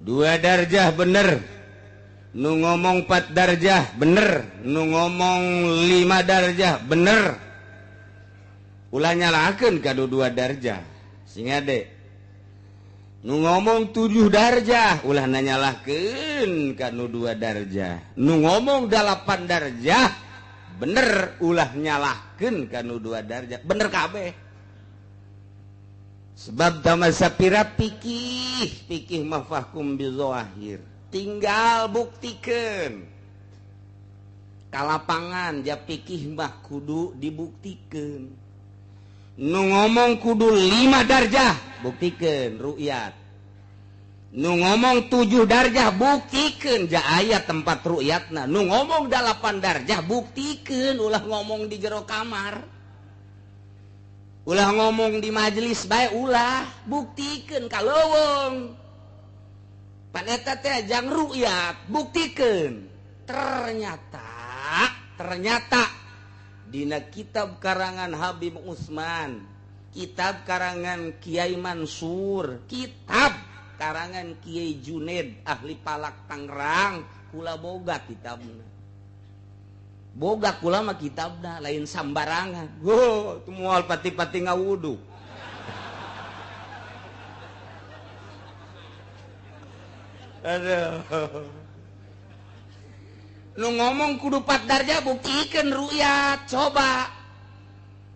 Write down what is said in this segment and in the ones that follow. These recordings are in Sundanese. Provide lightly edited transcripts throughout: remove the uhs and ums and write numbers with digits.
2 darjah bener, nu ngomong 4 darjah bener, nu ngomong 5 darjah bener. Ulah nyalakeun kanu 2 darjah. Sing ade. Nu ngomong 7 darjah, ulah nanyalahkeun kanu 2 darjah. Nu ngomong 8 darjah bener, ulah nyalahkeun kanu 2 darjah. Bener kabeh. Sebab tama sapira pikih mah fahkum bizahir. Tinggal buktikeun. Kalapangan ja pikih mah kudu dibuktikeun. Nu ngomong kudu 5 darjah, buktikeun ru'yat. Nu ngomong 7 darjah, buktikeun ja aya tempat ru'yatna. Nu ngomong 8 darjah, buktikeun ulah ngomong di jero kamar. Ulah ngomong di majelis bae ulah buktikeun kaleuweung. Pan eta teh jang ru'yat, buktikeun. Ternyata dina kitab karangan Habib Utsman, kitab karangan Kiai Mansur, kitab karangan Kiai Junaid ahli Palak Tangerang, kula boga kitabna. Boga kula mah kitabna lain sambarangan. Teu moal pati-pati ngawudu. Aduh. Nu ngomong kudu 4 darjah buktikeun ru'yat, coba.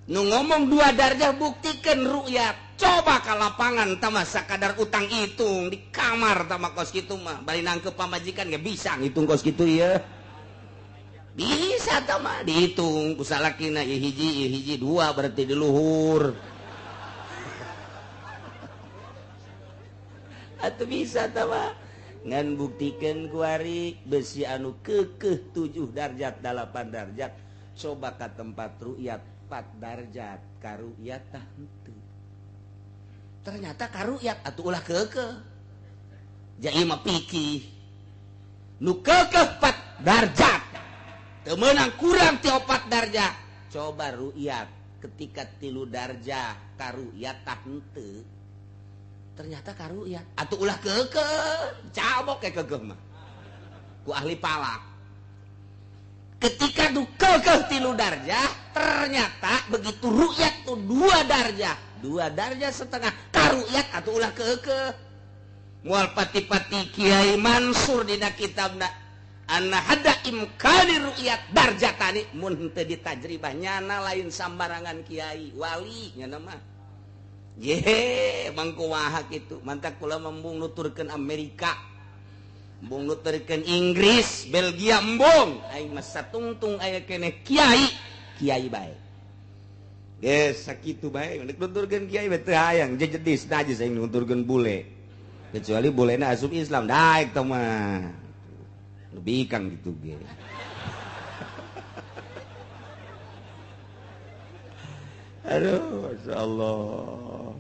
Nu ngomong 2 darjah buktikeun ru'yat. Coba ka lapangan tama sakadar utang hitung di kamar tama kos kitu mah. Bari nangkep pamajikan ge bisa ngitung kos kitu ieu. Bisa tama dihitung ku salakina ieu hiji 2 berarti di luhur. Atuh bisa tama. Ngan buktikeun ku ari besi anu keukeuh 7 darjat 8 darjat. Coba ka tempat ru'yat 4 darjat ka ru'yat tah henteu. Ternyata ka ru'yat atuh ulah keukeuh. Ja ieu mah pikih. Nu keukeuh 4 darjat. Teu meunang kurang ti 4 darjah. Coba ru'yat ketika 3 darjah ka ru'yat tah henteu. Ternyata ka ru'yat atuh ulah keukeuh. Cabok ke keukeuh mah. Ku ahli palak. Ketika nu keukeuh 3 darjah, ternyata begitu ru'yat tuh 2 darjah. 2 darjah setengah ka ru'yat atuh ulah keukeuh. Moal pati-pati Kiai Mansur dina kitabna anna hada imkani ru'yat darjatani mun teu ditajribah nyana lain sambarangan kiai wali nyana mah. Ye mangko waha kitu. Mantak kula membung nuturkeun Amerika. Embung nuturkeun Inggris, Belgia embung. Aing mah satungtung aya keneh kiai bae. Geus sakitu bae nek nuturkeun kiai bae teu hayang jejedis najis aing nuturkeun bule. Kecuali bulena asup Islam daek teh mah. Lebih kang gitu ge. Aduh, masyaallah.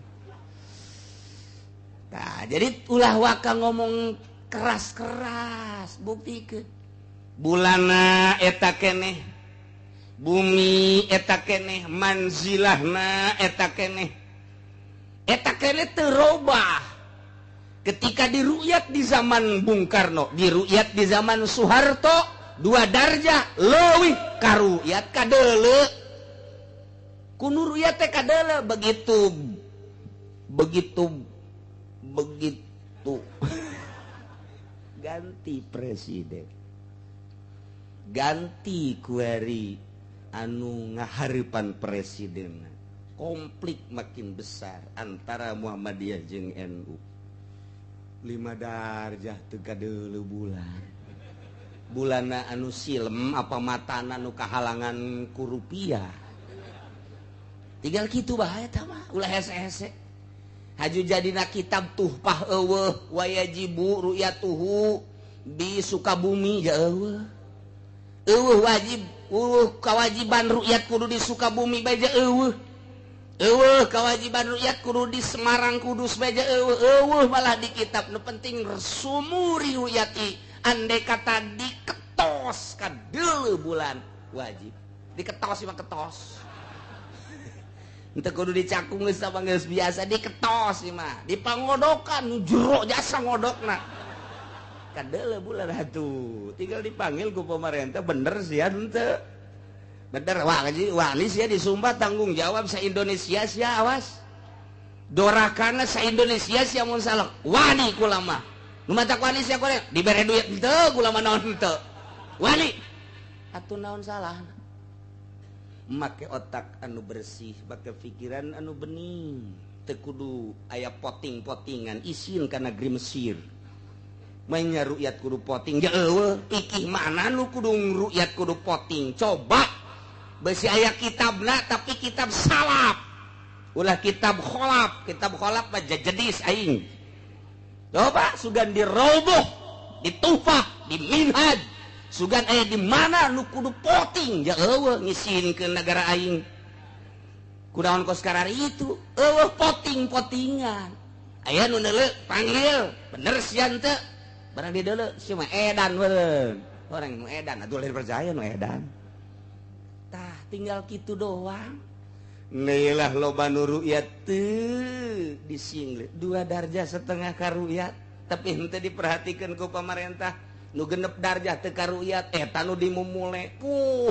Nah, jadi ulah waka ngomong keras-keras, buktikeun. Bulana eta keneh, bumi eta keneh, manzilahna eta keneh. Eta keneh teu robah. Ketika diru'yat di zaman Bung Karno, diru'yat di zaman Soeharto, 2 darjah leuwih ka ru'yat kadeuleu. Kudu ru'yat teh kadeuleu begitu ganti presiden. Ganti kuari anu ngahareupan presiden. Konflik makin besar antara Muhammadiyah jeung NU. 5 darjah teu kadeuleu bulan. Bulana anu silem apa matana anu kahalangan ku rupiah. Tinggal kitu bae eta mah ulah hese-hese. Haju jadina kitab tuhpah eueuh wayajibu ru'yatuhu di Sukabumi ja eueuh. Eueuh wajib, kawajiban ru'yat kudu di Sukabumi bae ja eueuh. Kewajiban ru'yat kudu di Semarang Kudus bae eueuh malah di kitab nu penting sumuri ru'yati andai kata diketos ka deuleu bulan wajib diketos mah ketos henteu kudu dicakung geus apa geus biasa diketos mah dipangodokan jero jasa ngodokna kadele bulan atuh tinggal dipanggil ku pemerintah bener sih henteu bener wani sih di Sumba tanggung jawab sa Indonesia sih awas dorakana sa Indonesia sih mun salah wani kula mah nu matak wani sih korek dibere duit henteu kula mah naon henteu wani atuh naon salahna make otak anu bersih make pikiran anu bening teu kudu aya poting-potingan isin ka negeri Mesir mainnya rukyat kudu poting ya eueuh ikih mana nu kudu rukyat kudu poting coba besi aya kitabna tapi kitab salaf ulah kitab kholaf mah jedis aing coba sugan di Raudhah di Tuhfah di Minhaj sugan aya di mana nu kudu poting ya eueuh ngisieun negara aing kunaon kos karari itu eueuh poting-potingan aya nu neuleuh panggil bener sian teu barang di deuleu sia mah edan meureun orang nu edan atuh lain percaya nu edan tah tinggal kitu doang neulah loba nu ru'yat teu disinglet 2 darjah setengah ka ru'yat tapi henteu diperhatikeun ku pamarentah nu genep darjah teu ka ru'yat eta nu dimumule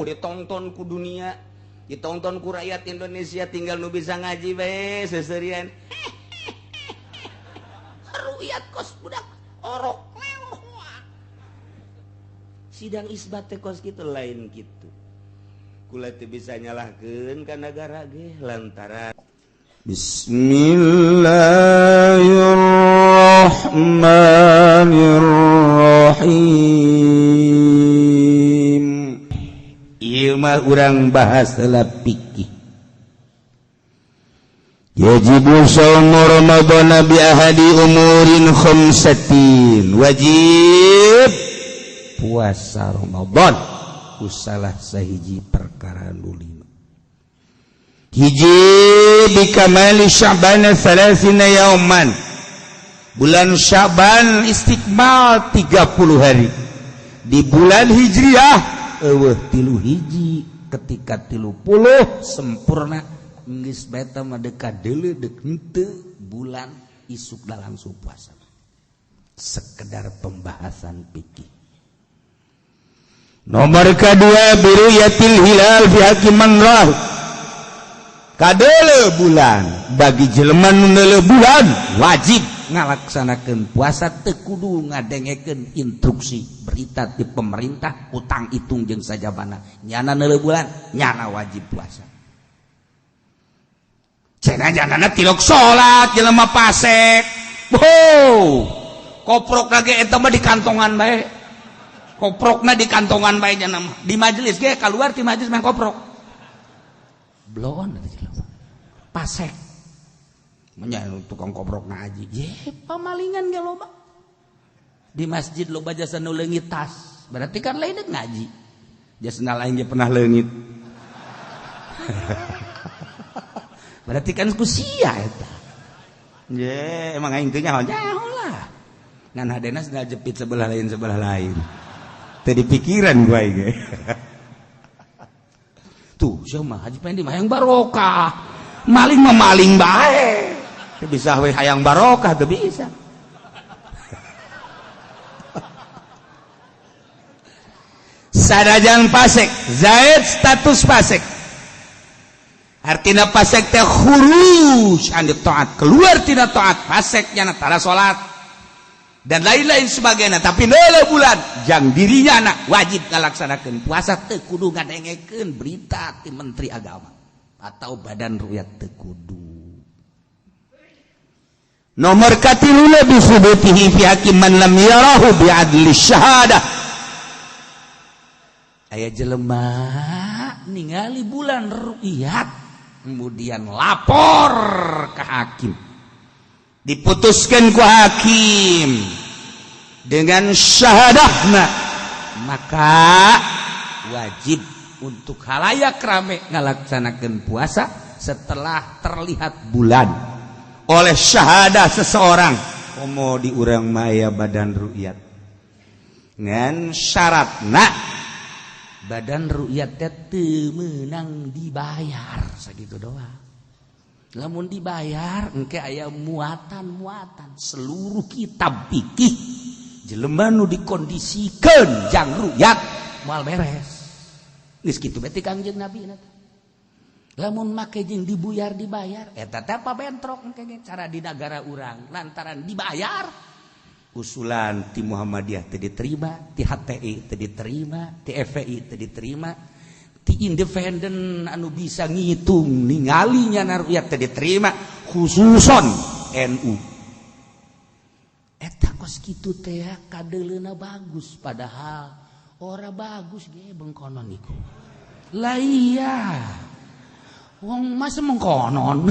ditonton ku dunia ditonton ku rakyat Indonesia tinggal nu bisa ngaji bae seuseureun ru'yat kos budak orok sidang isbat teh kos kitu lain kitu kula teu bisa nyalahkeun ka negara ge lantaran Bismillahirrahmanirrahim ieu mah urang bahas heula fikih yajibu shaumu ramadhan bi ahadi umurin khamsatin wajib puasa Ramadan usalah sahiji perkara nu 5 hiji bikamali Sya'ban 30 yauman bulan Sya'ban istiqmal 30 hari di bulan Hijriah eueuh 3 hiji ketika 30 sempurna geus beta mah dekat deuleu deuk henteu bulan isuk dalam puasa sekedar pembahasan fikih. Nomor kedua biruyatil hilal fi hakiman rah kadeuleu bulan bagi jelema nu neuleuh bulan wajib ngalaksanakeun puasa teu kudu ngadengekeun instruksi berita di pemerintah utang itung jeung sajabana nyana neuleuh bulan nyana wajib puasa cenah janganna tilok salat jelema pasek koprok lagi eta mah di kantongan bae koprokna di kantongan bae nya mah di majelis ge keluar ti majelis main koprok blon pasek nya tukang koprok ngaji ye pamalingan ge loba di masjid loba jasa nu leungit tas berarti kan lain ngaji jasna lain ge pernah leungit berarti kan kusia eta ye emang aing teu nyaho lah ngan hadena sedang jepit sebelah lain tadi pikiran gue ge tuh siapa Haji Pendi mah hayang barokah maling mah maling bae teu bisa we hayang barokah teu bisa sadajan pasek zaid status pasek artina pasek teh khuruj an taat keluar tina taat pasek nya tara salat dan lain-lain sebagainya tapi neuleuh bulan jang dirinya anak wajib ngalaksanakeun puasa teu kudu ngadengekeun berita ti menteri agama atau badan ru'yat teu kudu. Nomor katilu bi subutihi fi hakiman lam yarahu bi adli syahadah aya jelema ningali bulan ru'yat kemudian lapor ke hakim diputuskan ku hakim dengan syahadahna maka wajib untuk halayak rame ngalaksanakeun puasa setelah terlihat bulan oleh syahadah seseorang komo di urang maya badan ru'yat ngan syaratna badan ru'yat teh meunang dibayar sakitu doang lamun dibayar engke aya muatan seluruh kitab fikih jelema nu dikondisikeun jang rukyat moal beres geus kitu beti Kangjeng Nabi lamun make jeung dibuyar dibayar eta teh apa bentrok engke cara di negara urang lantaran dibayar usulan ti Muhammadiyah teu diterima ti HTI teu diterima ti FPI teu diterima ti independen anu bisa ngitung ningali nya rukyat teu diterima khususon NU eta kos kitu teh kadeleuna bagus padahal ora bagus ge bengkonon iku lah iya wong masa mengkonon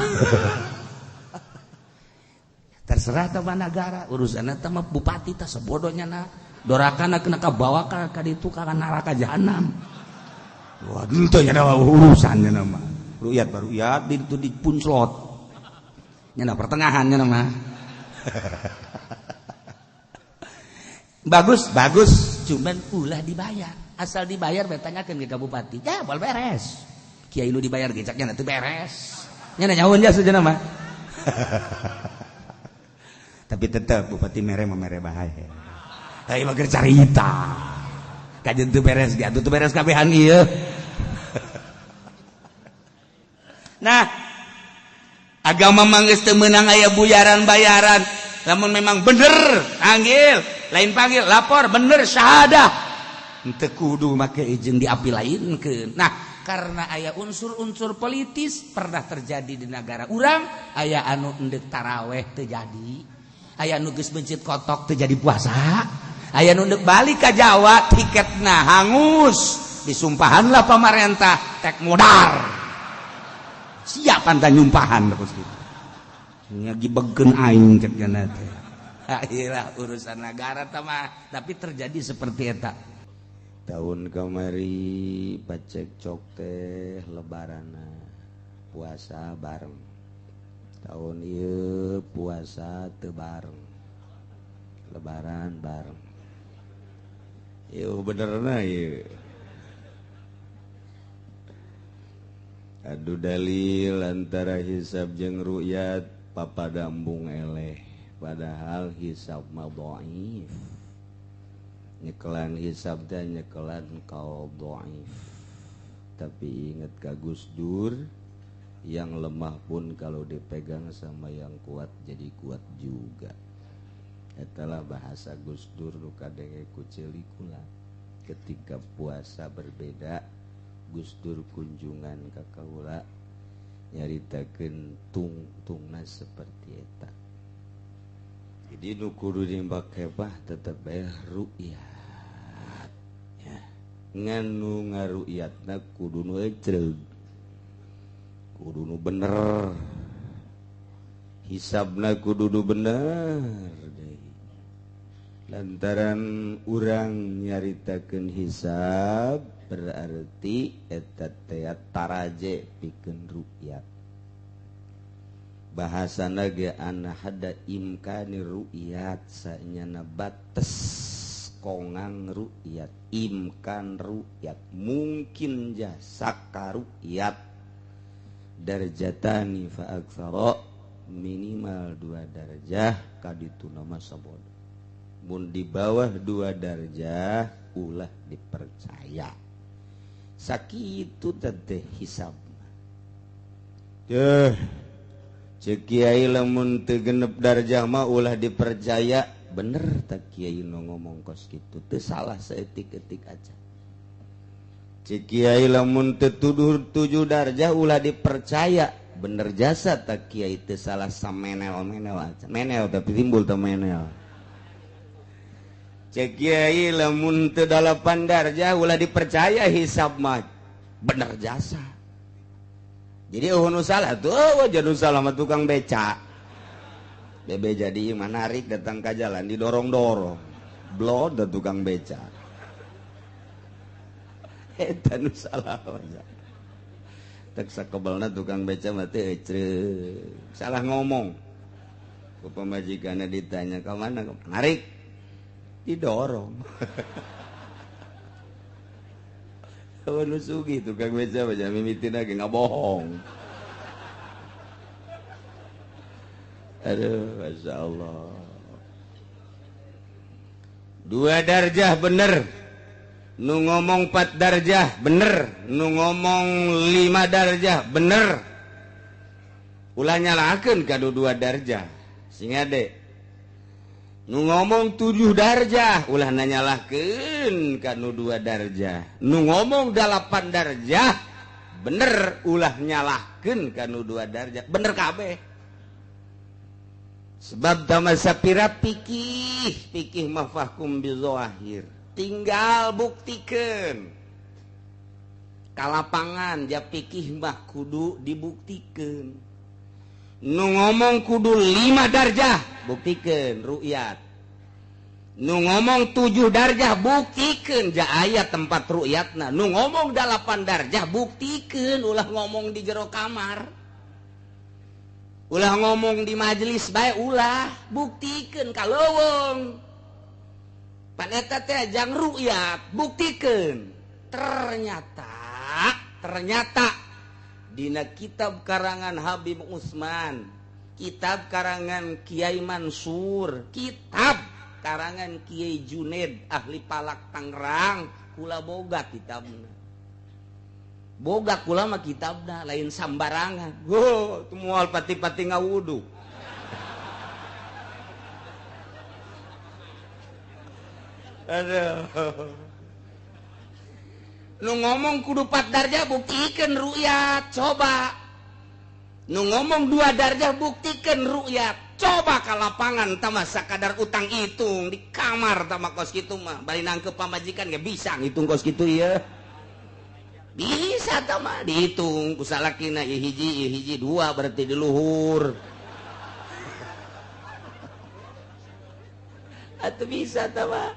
terserah tama negara urusan eta mah bupati teh sebodohnya na dorakana kena kabawa ka ditu ka neraka jahanam waduh teh nya urusannya nama rukyat baru ya ditu dipunslot nya pertengahannya nama bagus cuman ulah dibayar asal dibayar betanyakeun ke bupati ya bal beres kiai nu dibayar gecaknya teu beres nya nyahoun ya sejenna mah tapi tetep bupati mere bahagia ai mah keur carita kajen teu beres ge atuh teu beres kabehan ieu nah agama mah geus teu meunang aya buyaran-bayaran lamun memang bener panggil lain panggil lapor bener syahadah teu kudu make jeung diapi lainkeun nah karena aya unsur-unsur politis pernah terjadi di negara urang aya anu endek taraweh teu jadi aya nu geus bencit kotok teu jadi puasa aya nu endek balik ka Jawa tiketna hangus disumpahanlah pamarentah tek modar siap anta nyumpahan terus gitu ngagibegkeun aing cek jana teh iyalah urusan negara tama tapi terjadi seperti eta tahun kamari pacek cok teh lebarana puasa bareng tahun ieu puasa teu bareng lebaran bareng ieu benerna ieu adu dalil antara hisab jeung ru'yat papadambung eleh padahal hisab mah dhaif nyekelan hisab dan nyekelan kau dhaif tapi ingat ka Gus Dur yang lemah pun kalau dipegang sama yang kuat jadi kuat juga etalah bahasa Gus Dur nu kadenge ku celikula ketika puasa berbeda Gus Dur kunjungan ka kaula nyaritakeun tungtungna seperti eta jadi nu kudu dibake mah tetep bae ru'yat ngan nu ngaru'yatna kudu nu ecreug kudu nu bener hisabna kudu nu bener deui lantaran urang nyaritakeun hisab berarti eta teh taraje pikeun ru'yat bahasana ge ana hada imkani ru'yat sanyana bates kongang ru'yat imkan ru'yat mungkin jasaka ru'yat darjatani fa aktsara minimal 2 darajah kaditu nama sabodo mun di bawah 2 darajah ulah dipercaya sakitu teh hisab cek kiai lamun teu genep darajah mah ulah dipercaya bener tak kiai nu ngomong kos kitu teu salah saeutik-eutik aja cek kiai lamun teu 7 darajah ulah dipercaya bener jasa tak kiai teu salah samenel-menel aja menel tapi timbul teu menel cek kiai lamun teu 8 darajah ulah dipercaya hisab mah bener jasa jadi nu salah tuh jadi salah mah tukang beca bebe jadi menarik datang ke jalan didorong-dorong blod dan tukang beca eta nu salah aja tek sakebelna tukang beca mah teu ecreug salah ngomong ku pamajikanna ditanya ka mana narik didorong nu sugih tukang beca mah mimitina ge ngabohong. Aduh, Masya Allah. 2 darjah bener, nu ngomong 4 darjah bener, nu ngomong 5 darjah bener. Ulah nyalakeun kadu 2 darjah. Sing ade. Nu ngomong 7 darjah, ulah nanyalahkeun kanu 2 darjah. Nu ngomong 8 darjah bener, ulah nyalahkeun kanu 2 darjah. Bener kabeh. Sebab tamasa pira pikih mah fahkum bizahir. Tinggal buktikeun. Kalapangan ja pikih mah kudu dibuktikeun. Nu ngomong kudu 5 darjah, buktikeun ru'yat. Nu ngomong 7 darjah, buktikeun ja aya tempat ru'yatna. Nu ngomong 8 darjah, buktikeun ulah ngomong di jero kamar. Ulah ngomong di majelis bae, ulah buktikeun kaleuweung. Pan eta teh jang ru'yat, buktikeun. Ternyata dina kitab karangan Habib Usman, kitab karangan Kiai Mansur, kitab karangan Kiai Junaid ahli Palak Tangerang, kula boga kitabna. Boga kula mah kitabna lain sambarangan. Tuh moal pati-pati ngawudu. Aduh. Nu ngomong kudu 4 darjah, buktikeun ru'yat, coba. Nu ngomong 2 darjah, buktikeun ru'yat. Coba ka lapangan tama sakadar utang hitung di kamar tama kos kitu mah. Bari nangkep pamajikan ge bisa ngitung kos kitu ieu. Bisa tama dihitung ku salakina ieu hiji 2 berarti di luhur. Atuh bisa tama.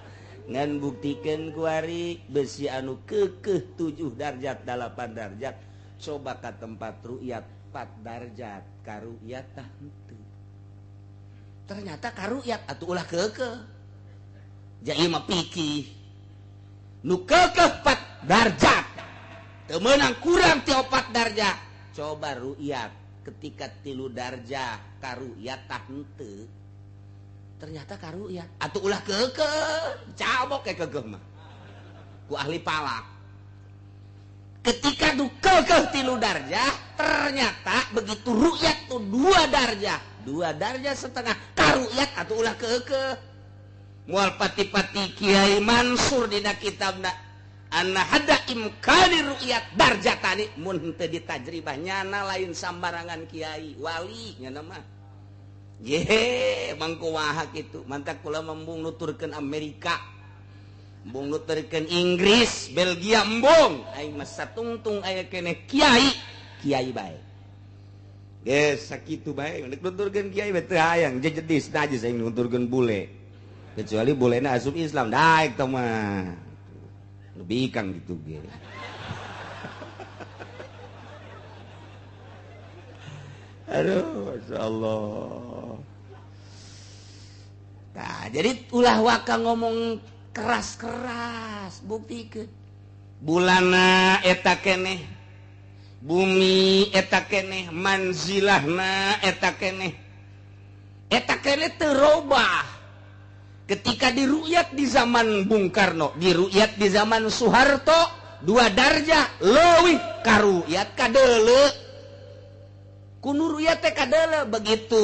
Ngan buktikeun ku ari besi anu keukeuh 7 darjat 8 darjat. Coba ka tempat ru'yat 4 darjat ka ru'yat tah henteu. Ternyata ka ru'yat atuh ulah keukeuh. Ja ieu mah pikih. Nu keukeuh 4 darjat. Teu meunang kurang ti 4 darjah. Coba ru'yat ketika 3 darjah ka ru'yat tah henteu. Ternyata ka ru'yat atuh ulah keukeuh, cabok ke keukeuh mah. Ku ahli palak. Ketika du keukeuh 3 darjah, ternyata begitu ru'yat tuh 2 darjah. 2 darjah setengah ka ru'yat atuh ulah keukeuh. Moal pati-pati Kiai Mansur dina kitabna anna hada imkani ru'yat darjatani mun teu ditajribah nyana lain sambarangan kiai wali nyana mah. Ye mangko waha kitu. Mantak kula membung nuturkeun Amerika. Embung nuturkeun Inggris, Belgia embung. Aing mah satungtung aya keneh kiai bae. Geus sakitu bae nek nuturkeun kiai bae teu hayang jejedis najis aing nuturkeun bule. Kecuali bulena asup Islam daek tah mah. Lebih kang gitu ge. Aduh, Masya Allah. Nah, jadi ulah waka ngomong keras-keras, buktikeun. Bulana eta keneh, bumi eta keneh, manzilahna eta keneh. Eta keneh teu robah. Ketika diru'yat di zaman Bung Karno, diru'yat di zaman Soeharto, 2 darjah leuwih ka ru'yat kadeuleu. Kudu ru'yat teh kadeuleu begitu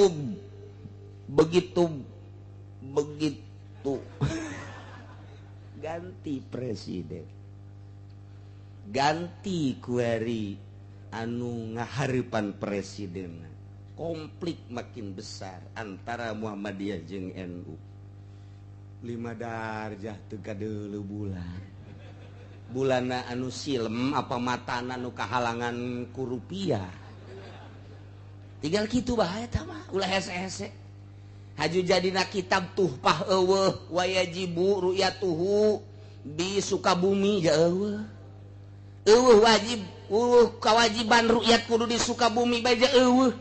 ganti presiden. Ganti kuari anu ngahareupan presiden. Konflik makin besar antara Muhammadiyah jeung NU. 5 darjah teu kadeuleu bulan. Bulana anu silem apa matana anu kahalangan ku rupiah. Tinggal kitu bae tah mah ulah hese-hese. Haju jadina kitab tuhpah eueuh wa yajibu ru'yatuhu di Sukabumi ya eueuh. Eueuh wajib kawajiban ru'yat kudu di Sukabumi bae ja eueuh.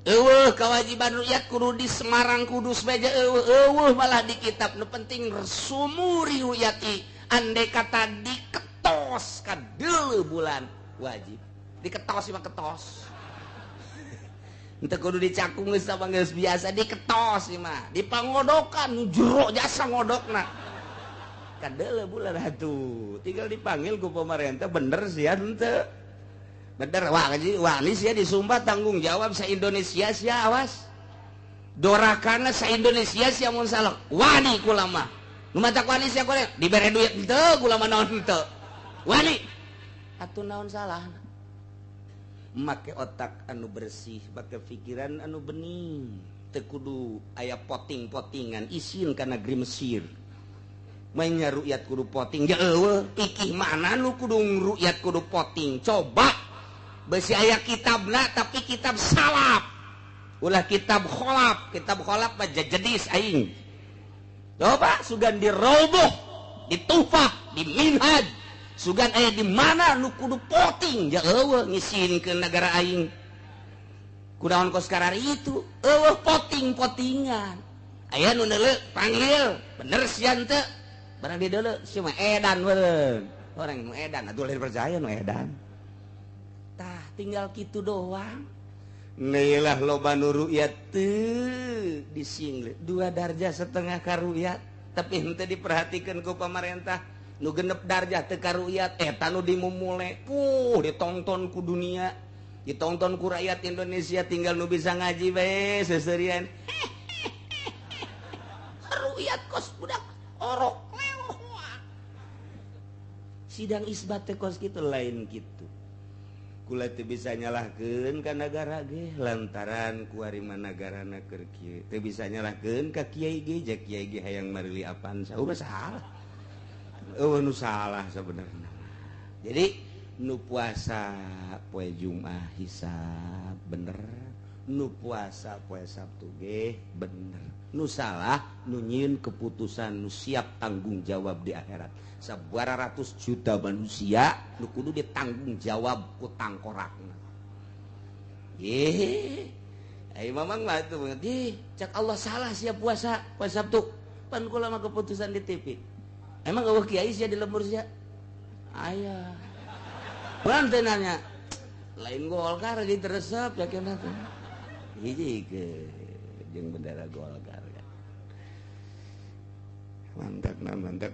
Eueuh kewajiban ru'yat kudu di Semarang Kudus bae eueuh malah di kitab nu penting sumuri ru'yati andai kata diketos ka deuleu bulan wajib diketos mah ketos henteu kudu dicakung geus apa geus biasa diketos mah dipangodokan jero jasa ngodokna kadele bulan atuh tinggal dipanggil ku pemerintah bener sih henteu bener wani sih di Sumba tanggung jawab sa Indonesia sih awas dorakana sa Indonesia sih mun salah wani kula mah nu matak wani sih kule dibere duit henteu kula mah naon henteu wani atuh naon salah make otak anu bersih make pikiran anu bening teu kudu aya poting-potingan isin kana negeri Mesir mainnya rukyat kudu poting ya eueuh pikih mana nu kudu rukyat kudu poting coba besi aya kitabna tapi kitab salaf ulah kitab kholaf mah jedis aing coba sugan di Raudhah di Tuhfah di Minhaj sugan aya di mana nu kudu poting ya eueuh ngisinkeun negara aing kunaon kos karari itu eueuh poting-potingan aya nu neuleuh panggil bener sian teu barang di deuleu si mah edan meureun orang nu edan atuh lain percaya nu edan tah tinggal kitu doang neulah loba nu ru'yat teu disingleut 2 darjah setengah ka ru'yat tapi henteu diperhatikeun ku pamarentah nu genep darjah teu ka ru'yat eta nu dimumule ditonton ku dunia ditonton ku rakyat Indonesia tinggal nu bisa ngaji bae seserian ru'yat kos budak orok sidang isbat teh kos kitu lain kitu kula teu bisa nyalahkeun ka nagara ge lantaran kuarima nagarana keur kieu teu bisa nyalahkeun ka kiai ge jak kiai ge hayang marili apaan saha salah nu salah sabenerna jadi nu puasa poe Jumat hisab bener nu puasa poe Sabtu ge bener nu salah nu nyieun keputusan nu siap tanggung jawab di akhirat sabaraha ratus juta manusia nu kudu ditanggung jawab ku tangkorakna ai mamang mah tuh cak Allah salah sia puasa poe Sabtu pan kula mah keputusan di TV emang eueuh kiai sia di lembur sia aya pan teh nanya lain Golkar di teresep yakin teh hiji ke jeung bendera Golkar mantap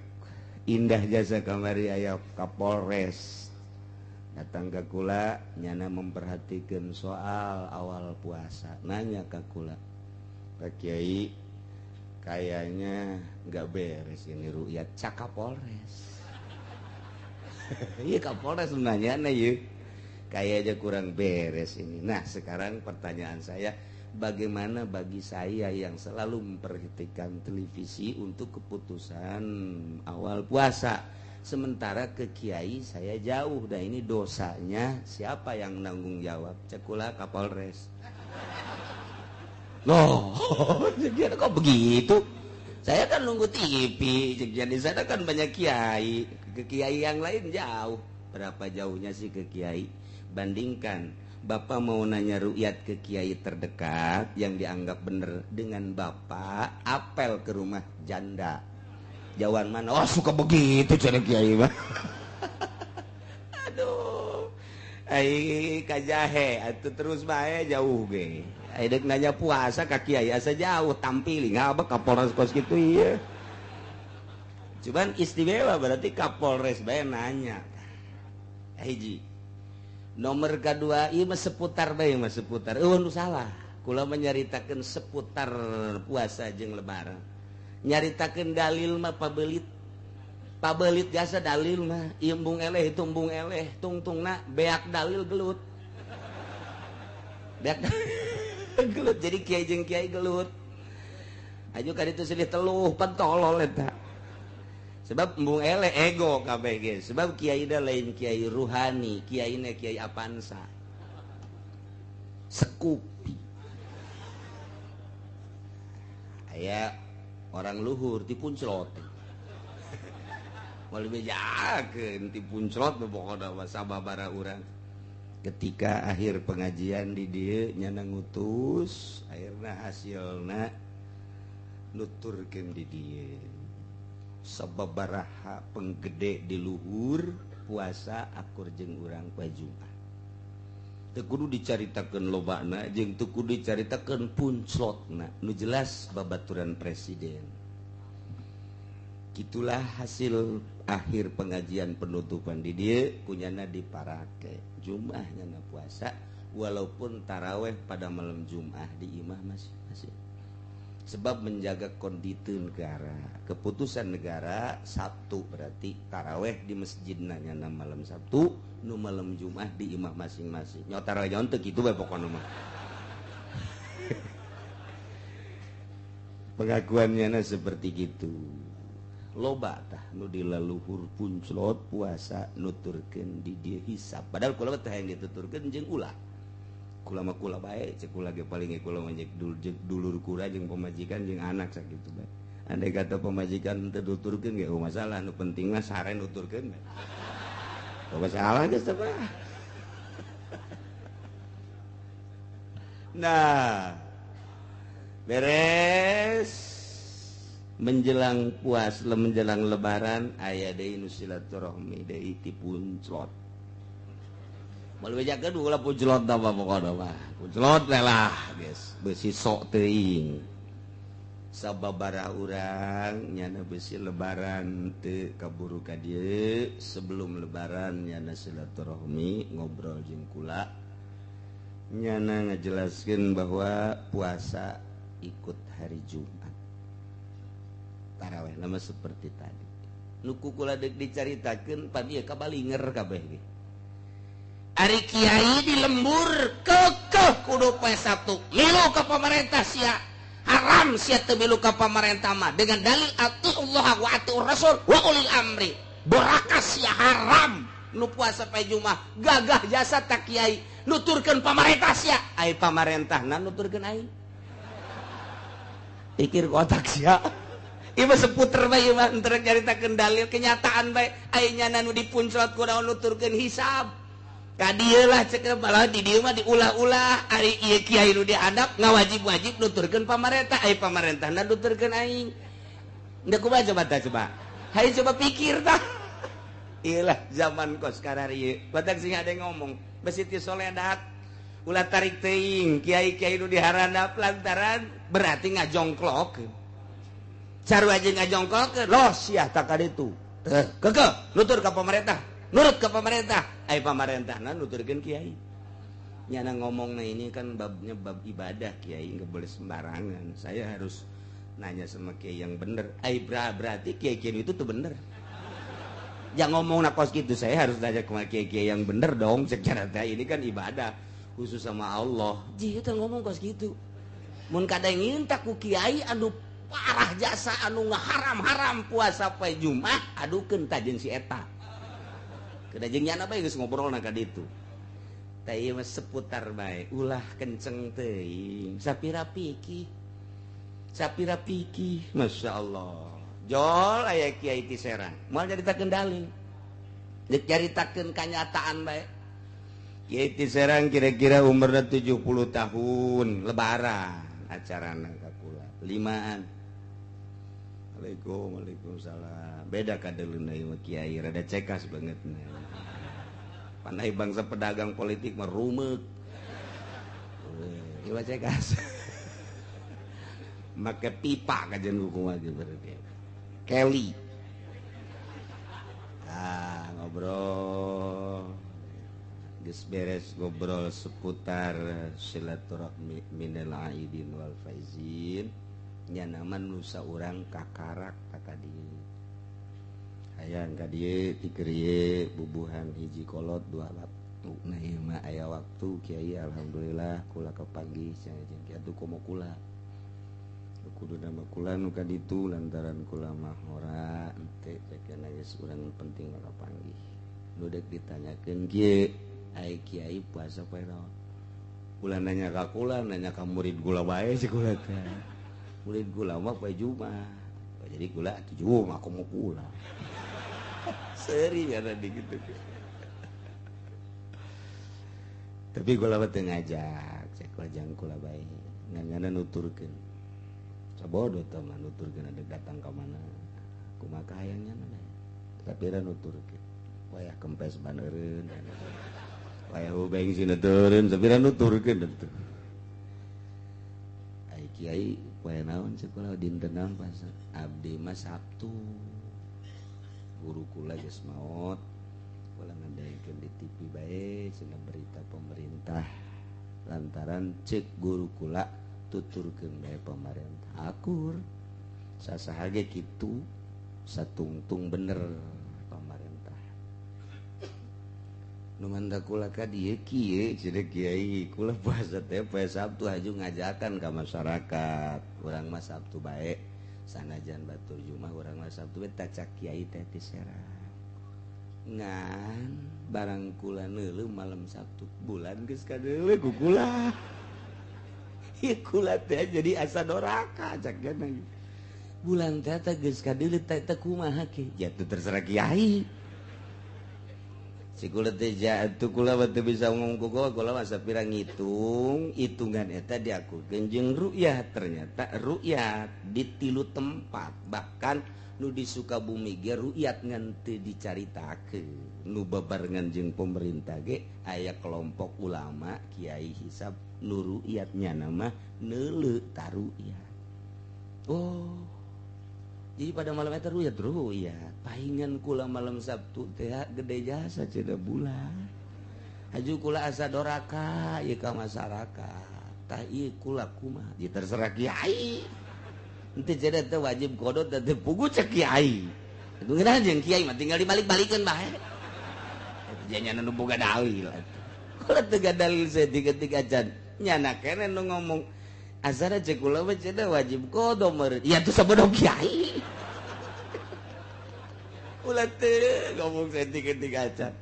indah jasa kamari aya Kapolres datang ke kula nyana memperhatikan soal awal puasa nanya ke kula Pak Kiai kayaknya nggak beres ini ru'yat cak Kapolres iya Kapolres nanya ya kayaknya kurang beres ini nah sekarang pertanyaan saya bagaimana bagi saya yang selalu memperhatikan televisi untuk keputusan awal puasa sementara ke kiai saya jauh dan ini dosanya siapa yang nanggung jawab cekula Kapolres loh jadi kok begitu saya kan nunggu TV jadi sana kan banyak kiai ke kiai yang lain jauh berapa jauhnya sih ke kiai bandingkan Bapak mau nanya ru'yat ke kiai terdekat yang dianggap bener dengan Bapak apel ke rumah janda jauhan mana oh suka begitu cara kiai mah aduh ai kajahe atuh terus bae jauh ge ai dek nanya puasa ka kiai asa jauh tampili ngabek Kapolres kos kitu ieu cuman istimewa berarti Kapolres bae nanya hiji nomor kedua ieu mah seputar bae mah seputar nu salah kula menyaritakeun seputar puasa jeung lebaran nyaritakeun dalil mah pabelit jasa dalil mah ieu embung eleh itu embung eleh tungtungna beak dalil gelut beak gelut jadi kiai jeung kiai gelut aju ka ditu silih teluh pentolol eta sebab embung eleh ego kabeh ge sebab kiai da lain kiai ruhani kiaina kiai apansa sekupi aya orang luhur dipunclot moal bejakeun dipunclot pokona mah sababaraha urang ketika akhir pengajian di dieu nyana ngutus akhirna hasilna nuturkeun di dieu sababaraha penggede di luhur puasa akur jeung urang poe Jumat teu kudu dicaritakeun lobana jeung teu kudu dicaritakeun punclotna nu jelas babaturan presiden Itulah hasil akhir pengajian penutupan di dia kunyana diparake Jum'ahnya na puasa walaupun taraweh pada malam Jum'ah di imah masing-masing sebab menjaga kondisi negara keputusan negara Sabtu berarti taraweh di masjid nanya na malam Sabtu nu malam Jum'ah di imah masing-masing nyawa taraweh nyontek itu bae pokoknya mah pengakuannya na seperti gitu loba tah nu dilaluhur punclot puasa nuturkeun di dieu hisab padahal kula teh hayang dituturkeun jeung ulah kula mah kula bae cek kula ge paling kula mah dulur kula jeung pamajikan jeung anak sakitu bae andai kata pamajikan teu nuturkeun ge masalah nu penting mah sare nuturkeun bae oh masalah geus teh nah beres menjelang menjelang lebaran aya deui nu silaturahmi deui ti punclot moal bejakeun ulah punclot apa pokona mah punclot lah geus beusi sok teuing sababaraha urang nyana beusi lebaran teu kaburu ka dieu sebelum lebaran nyana silaturahmi ngobrol jeung kula nyana ngajelaskeun bahwa puasa ikut hari Jumat taraweh nama seperti tadi nuku kula deuk dicaritakeun padieu kabalinger kabeh ge ari kiai di lembur kekeh kudu poe Sabtu milu ka pamarentah sia haram sia teu milu ka pamarentah mah dengan dalil atiullah wa atiur rasul wa ulil amri borakas sia haram nu puasa poe Jumat gagah jasa tak kiai nuturkeun pamarentah sia ai pamarentahna nuturkeun aing pikir kotak sia ieu seputer bae ieu mah entar nyaritakeun dalil kenyataan bae aya nyana nu dipunclot kunaon nuturkeun hisab ka dieu lah cek bala di dieu mah diulah-ulah ari ieu kiai nu dihandap ngawajib-wajib nuturkeun pamarentah ai pamarentahna nuturkeun aing ndak kumaha coba hayu coba pikir tah ieu lah zaman kos kararieu batak sing ade ngomong besi ti soledat ulah tarik teuing kiai-kiai nu diharandap lantaran berarti ngajongklok sarua aja ngajongkol loh sia tak kaditu keke nutur ka pemerintah nurut ke pemerintah ai pamarentahna nuturkeun kiai nyana ngomongna ini kan babnya bab ibadah kiai enggak boleh sembarangan saya harus nanya sama kiai yang bener ai berarti kiai-kiai itu tuh bener jangan ngomong kos gitu saya harus nanya ke kiai-kiai yang bener dong secara ini kan ibadah khusus sama Allah ji itu ngomong kos gitu mun kada ngeuin tak ku kiai anu parah jasa anu ngaharam-haram puasa poe Jumat adukeun ta jeung si eta kada jeung nyana bae geus ngobrolna ka ditu tah ieu mah seputar bae ulah kenceng teuing sapira pikih masyaallah jol aya kiai ti Serang moal nyaritakeun dalil deuk nyaritakeun kanyataan bae kiai ti Serang kira-kira umurna 70 tahun lebaran acarana ka kula limaan Waalaikumsalam beda kadeleuna ieu kiai rada cekas banget panai bangsa pedagang politik mah rumeuk ieu cekas make pipa kajen kumaha gitu berarti Kelly ngobrol geus beres ngobrol seputar silaturahmi minal aidin wal faizin nyana manusia urang kakarak ka dieu hayang ka dieu tikeur ieu bubuhan hiji kolot dua waktu nah ieu mah aya waktu kiai alhamdulillah kula kepanggih cenah jeung kiai atuh komo kula kudu nama kula nu ka ditu lantaran kula mah ora henteu cekeun geus urang penting mah kapanggih nu deuk ditanyakeun kieu ai kiai puasa poe naon kula nanya ka kula nanya ka murid kula bae si kula teh murid gula mah poe Jumat jadi gula tujuh aku mau pulang seri ada di gitu tapi gula teu ngajak cek lajang kula bae ngana nuturkeun sabodo teh mah nuturkeun ada datang ka mana kumaha hayangnya bae tapi ra nuturkeun wayah kempes baneureun wayah ubeng sinuturun tapi ra nuturkeun atuh ai kiai poe naon sekolah dinten naon pas abdi mah Sabtu guru kula geus maot kula ngadaikeun di TV bae cenah berita pemerintah lantaran cek guru kula tuturkeun bae pemerintah akur sasaha ge kitu satungtung bener pemerintah nu manda kula ka dieu kieu cenah Kiai kula puasa teh poe Sabtu haju ngajakan ka masyarakat urang mah Sabtu bae sanajan batur Jumat urang mah Sabtu bae tacak Kiai teh ti Serang ngan barang kula neuleuh malam Sabtu bulan geus kadeuleuh ku kula ieu kula teh jadi asa doraka cak gana bulan teh geus kadeuleuh teh kumaha ke ya teu terserah Kiai si kula teh jatuh kula teu bisa ngomong ku kula masa pirang ngitung hitungan eta diakukeun jeung ru'yat ternyata ru'yat di tilu tempat bahkan nu di Sukabumi ge ru'yat ngan teu dicaritakeun nu babarengan jeung pemerintah ge aya kelompok ulama kiai hisab nu ru'yatnya nama neuleuh taru'yat oh jadi pada malam eta ru'yat pahingan kula malam Sabtu teh gede jasa cenah bulan haju kula asa doraka ieu ka masyarakat tah ieu kula kumaha ya terserah Kiai henteu cenah teh wajib qodot teh pugu cek Kiai itu geuna jeung Kiai mah tinggal dibalik-balikeun bae janya nu boga dalil kula teu dalil saeutik-eutik acan nyana keneh nu ngomong asana cek kula mah cenah wajib qodot meureun ya teu sabodog Kiai kula teu ngomong saeutik-eutik acan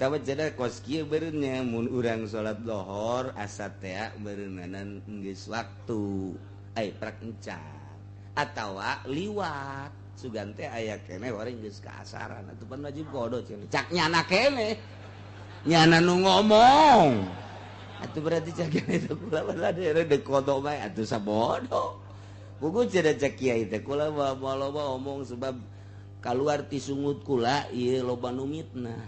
tapi cenah kos kieu beureunnya mun urang salat lohor asa teh beureunanan geus waktu prak encan atawa liwat sugan teh aya keneh wareng geus kaasaran atuh pan wajib qodot cenah cak nyana keneh nyana nu ngomong atuh berarti cak keneh teh kula mah deuk qodot bae atuh sabodo puguh cenah cak Kiai teh kula loba omong sebab kaluar ti sungut kula ieu loba nu mitnah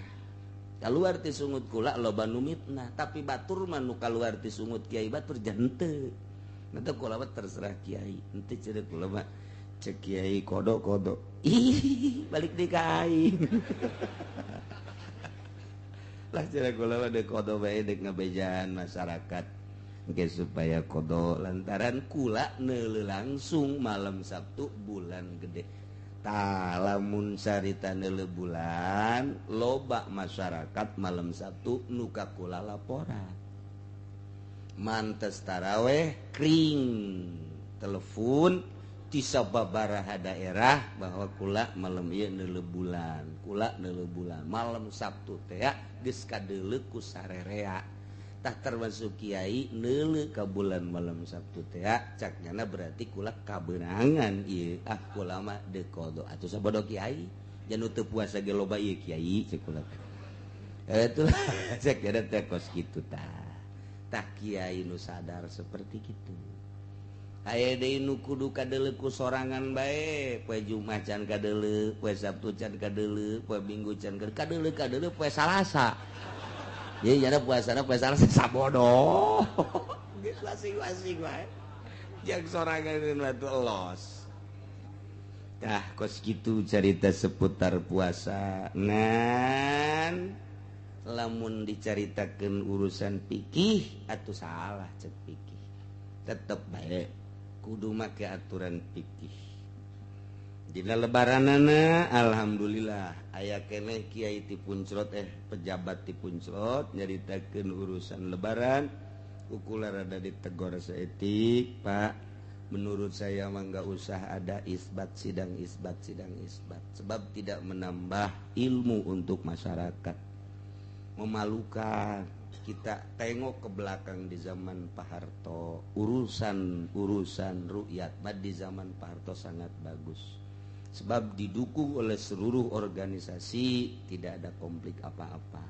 kaluar ti sungut kula loba nu mitnah tapi batur mah nu kaluar ti sungut Kiai batur jan henteu nanti kula mah terserah Kiai henteu cenah kula mah cek Kiai kodok ih balik di kain lah cenah kula mah deuk kodok bae deuk ngabejaan masyarakat engke supaya kodok lantaran kula neuleuh langsung malam Sabtu bulan gede lamun sarita neuleuh bulan loba masyarakat malam Sabtu nu ka kula laporan mantes taraweh kring telepon ti sababaraha daerah bahwa kula malam ieu neuleuh bulan malam Sabtu teh geus kadeuleuh ku sarerea tah termasuk Kiai neuleuh ka bulan malam Sabtu teh caknyana berarti kula kabeunangan ieu kula mah deuk qodot atuh sabodo Kiai jan teu puasa ge loba ieu Kiai cek kula eta cek ada teh kos kitu tah Kiai nu sadar seperti kitu aya deui nu kudu kadeuleuh ku sorangan bae poe Jumat can kadeuleuh poe Sabtu can kadeuleuh poe Minggu can kadeuleuh poe Salasa ya jana puasana poe Salasa sabodo geus wasing-wasing wae jeung sorangan batu elos tah kos kitu carita seputar puasa ngan lamun dicaritakeun urusan fikih atuh salah cek fikih tetep bae kudu make aturan fikih dina lebaranana alhamdulillah aya keneh kiai ti Puncrot pejabat ti Puncrot nyaritakeun urusan lebaran ukula rada ditegor saeutik Pak menurut saya mah enggak usah ada sidang isbat sebab tidak menambah ilmu untuk masyarakat memalukan kita tengok ke belakang di zaman Pak Harto urusan ru'yat di zaman Pak Harto sangat bagus sebab didukung oleh seluruh organisasi tidak ada konflik apa-apa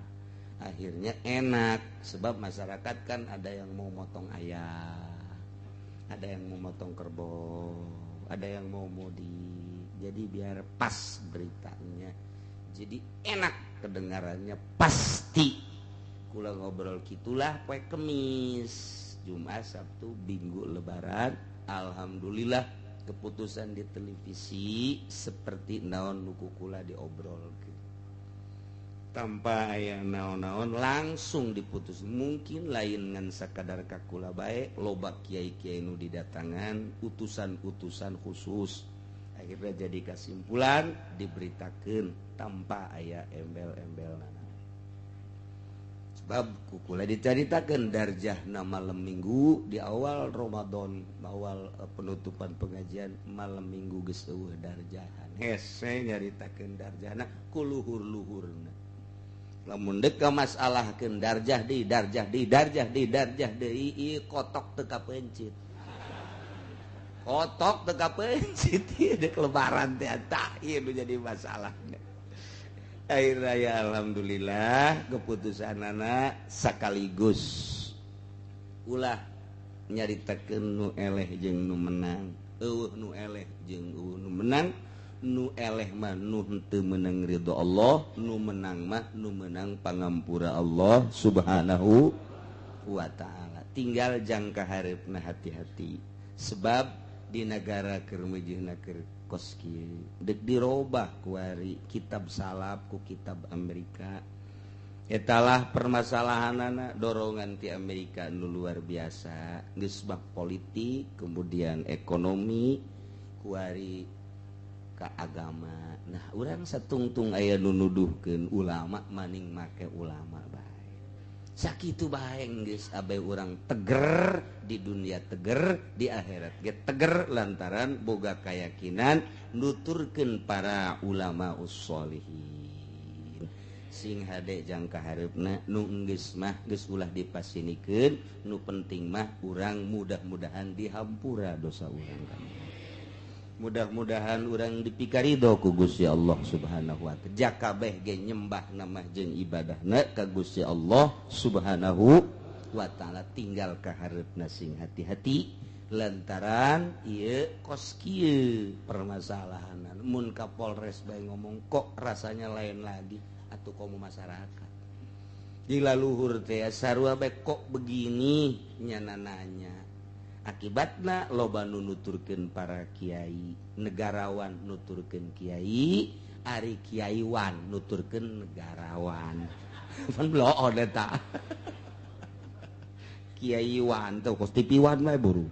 akhirnya enak sebab masyarakat kan ada yang mau motong ayam ada yang mau motong kerbau ada yang mau modi jadi biar pas beritanya jadi enak kedengarannya pasti kula ngobrol gitulah poe Kemis Jumat Sabtu Minggu Lebaran alhamdulillah keputusan di televisi seperti naon nuku kula diobrolkeun tanpa aya naon-naon langsung diputus. Mungkin lain ngan sakadar kakula bae loba kiai-kiai nu didatangan utusan-utusan khusus akhirnya jadi kesimpulan diberitakeun tanpa aya embel-embelna. Sebab kukula dicaritakeun darjahna malam minggu di awal Ramadan, awal penutupan pengajian malam minggu geus eueuh darjahan. Hese nyaritakeun darjahna ku luhur-luhurna. Lamun deuk ka masalahkeun darjah deui ieu kotok teu kapencit. Kotok teu kapencit ieu deuk lebaran teh tah ieu nu jadi masalahna. Akhirnya ya alhamdulillah keputusanana sakaligus ulah nyaritakeun nu eleh jeung nu menang. Eueuh nu eleh jeung eueuh nu menang. Nu eleh mah nu henteu meunang ridho Allah, nu menang mah nu menang pangampura Allah subhanahu wa ta'ala. Tinggal jangka hareupna hati-hati sebab di negara keur meujeuhna keur kos kieu deuk dirobah ku ari kitab salaf ku kitab Amerika. Etalah permasalahanana dorongan ti Amerika nu luar biasa geus bab politik kemudian ekonomi ku ari ka agama. Nah urang satungtung aya nu nuduhkeun ulama maning make ulama bae. Sakitu bae geus abe urang teger di dunia teger di akhirat ge teger lantaran boga kayakinan nuturkeun para ulama usholihin. Sing hade jangka hareupna nu geus mah geus ulah dipasinikeun, nu penting mah urang mudah-mudahan dihampura dosa urang kami. Mudah-mudahan urang dipikaridho ku Gusti Allah subhanahu wa ta'ala. Jakabeh ge nyembah nama jeung ibadahna ka Gusti Allah subhanahu wa ta'ala. Tinggal ka hareupna sing hati-hati lantaran ieu kos kieu permasalahan. Mun Kapolres bae ngomong kok rasanya lain lagi atuh komo masyarakat. Gila luhur teh sarua bae kok begini nyana nanya. Akibatna loba nu nuturkeun para kiai, negarawan nuturkeun kiai, ari kiaiwan nuturkeun negarawan. Pan bloon eta. Kiaiwan tuh kos tipiwan mah buru.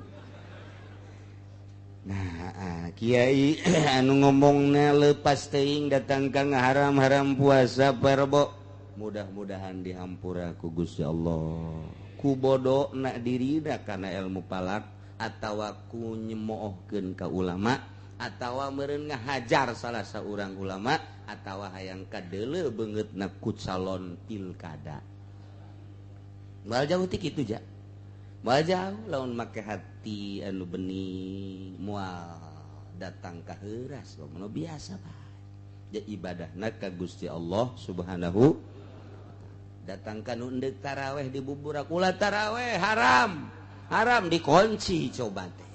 Nah, kiai anu ngomongna leupas teuing datang ka ngaharam-haram puasa perbo. Mudah-mudahan dihampura ku Gusti Allah. Ku bodoh nak dirina karena ilmu palak atawa ku nyemoohkeun ka ulama atawa meureun ngahajar salah saurang ulama atawa hayang kadeuleu beungeutna ku calon pilkada. Moal jauh ti kitu ja. Moal jauh lamun make hati anu bening moal datang ka heuras nu biasa bae. Ya ibadahna ka Gusti Allah Subhanahu datang ka nu endeuh taraweh di buburak ulah taraweh haram dikunci coba teh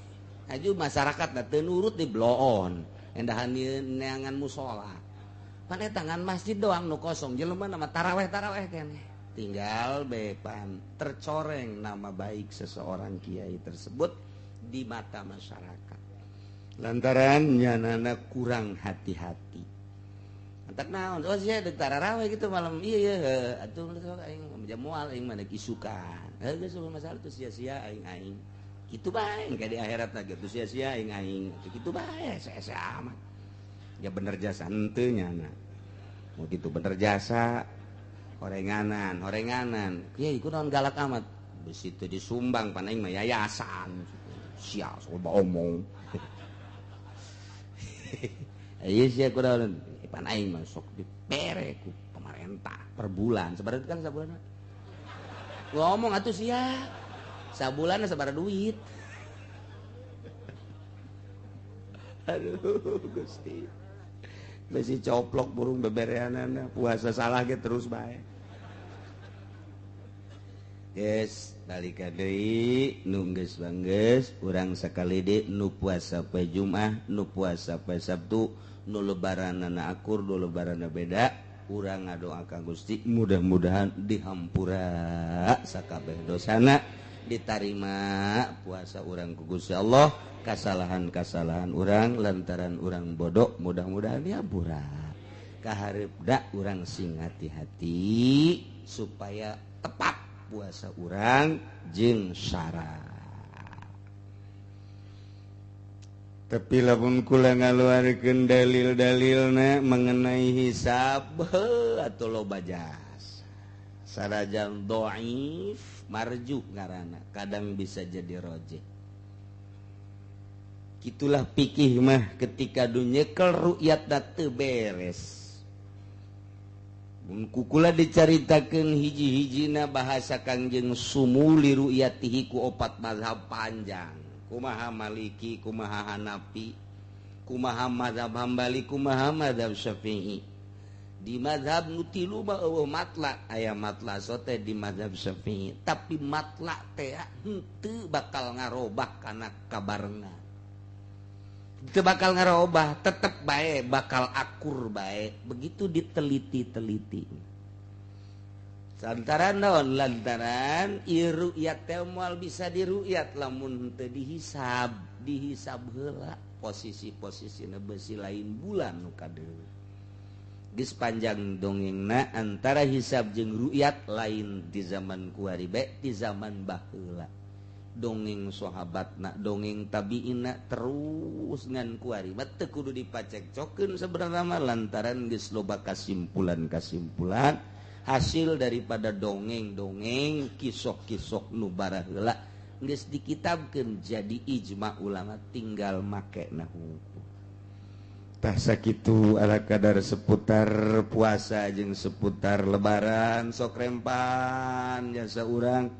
aju masyarakat teu nurut di bloon endahan neangan musola pan eta ngan masjid doang nu kosong jelema nama taraweh keneh tinggal bepan tercoreng nama baik seseorang kiai tersebut di mata masyarakat lantaran nyanana kurang hati-hati. Antak naon, oh sia deuk taraweh gitu malam iya atuh aing jam moal aing mah isukan. Geus masalah tuh sia-sia aing. Kitu bae ka di akhirat na gitu sia-sia aing. Kitu bae saya amat. Ya bener jasa henteu nyana. Mau kitu bener jasa horenganan. Kiai kunaon galak amat. Beus itu disumbang pan aing mah yayasan. Sia coba omong. Ieu sia kunaon pan aing masuk dipere ku pemerintah per bulan sabaraha kan sabulan ngomong atuh sia sabulan sabaraha duit aduh Gusti besi coplok burung bebereanana puasa salah ge terus bae yes balik deui nu geus banggeus urang sakali deui nu puasa poe Jumat nu puasa poe Sabtu nu lebaranana akur nu lebaranana beda urang ngadoa ka Gusti mudah-mudahan dihampura sakabeh dosana ditarima puasa urang ku Gusti Allah kasalahan-kasalahan urang lantaran urang bodoh mudah-mudahan diampura kaharepda urang sing hati-hati supaya tepat puasa urang jeung syara. Tapi lamun kula ngaluarkeun dalil-dalilna mengenai hisab atau loba jas. Sarajan dhaif marjuh ngaranna, kadang bisa jadi rojeh. Kitulah pikih mah ketika dunyekel ru'yat teu beres. Mun kukula dicaritakeun hiji-hijina bahasa Kangjeng sumuli ru'yatihi ku 4 mazhab panjang. Kumaha Maliki, kumaha Hanafi, kumaha mazhab Hambali, kumaha mazhab Syafi'i. Di mazhab nu tilu mah eueuh matla, aya matla sote di mazhab Syafi'i, tapi matla teh henteu bakal ngarobah kana kabarna. Teu bakal ngarobah, tetep bae bakal akur bae, begitu diteliti-teliti. Lantaran naon? Lantaran ieu ru'yat teh moal bisa diru'yat lamun teu dihisab heula posisi-posisina beusi lain bulan nu kadeu. Geus panjang dongengna antara hisab jeung ru'yat lain di zaman kuari bae di zaman baheula. Dongeng sahabatna, dongeng tabi'inna terus ngan kuari mah teu kudu dipacekcokeun sabenerna mah lantaran geus loba kasimpulan hasil daripada dongeng-dongeng kisah-kisah nu baraheula geus dikitabkeun jadi ijma ulama tinggal make nahu. Tah sakitu ala kadar seputar puasa jeung seputar lebaran sok rempan jasa urang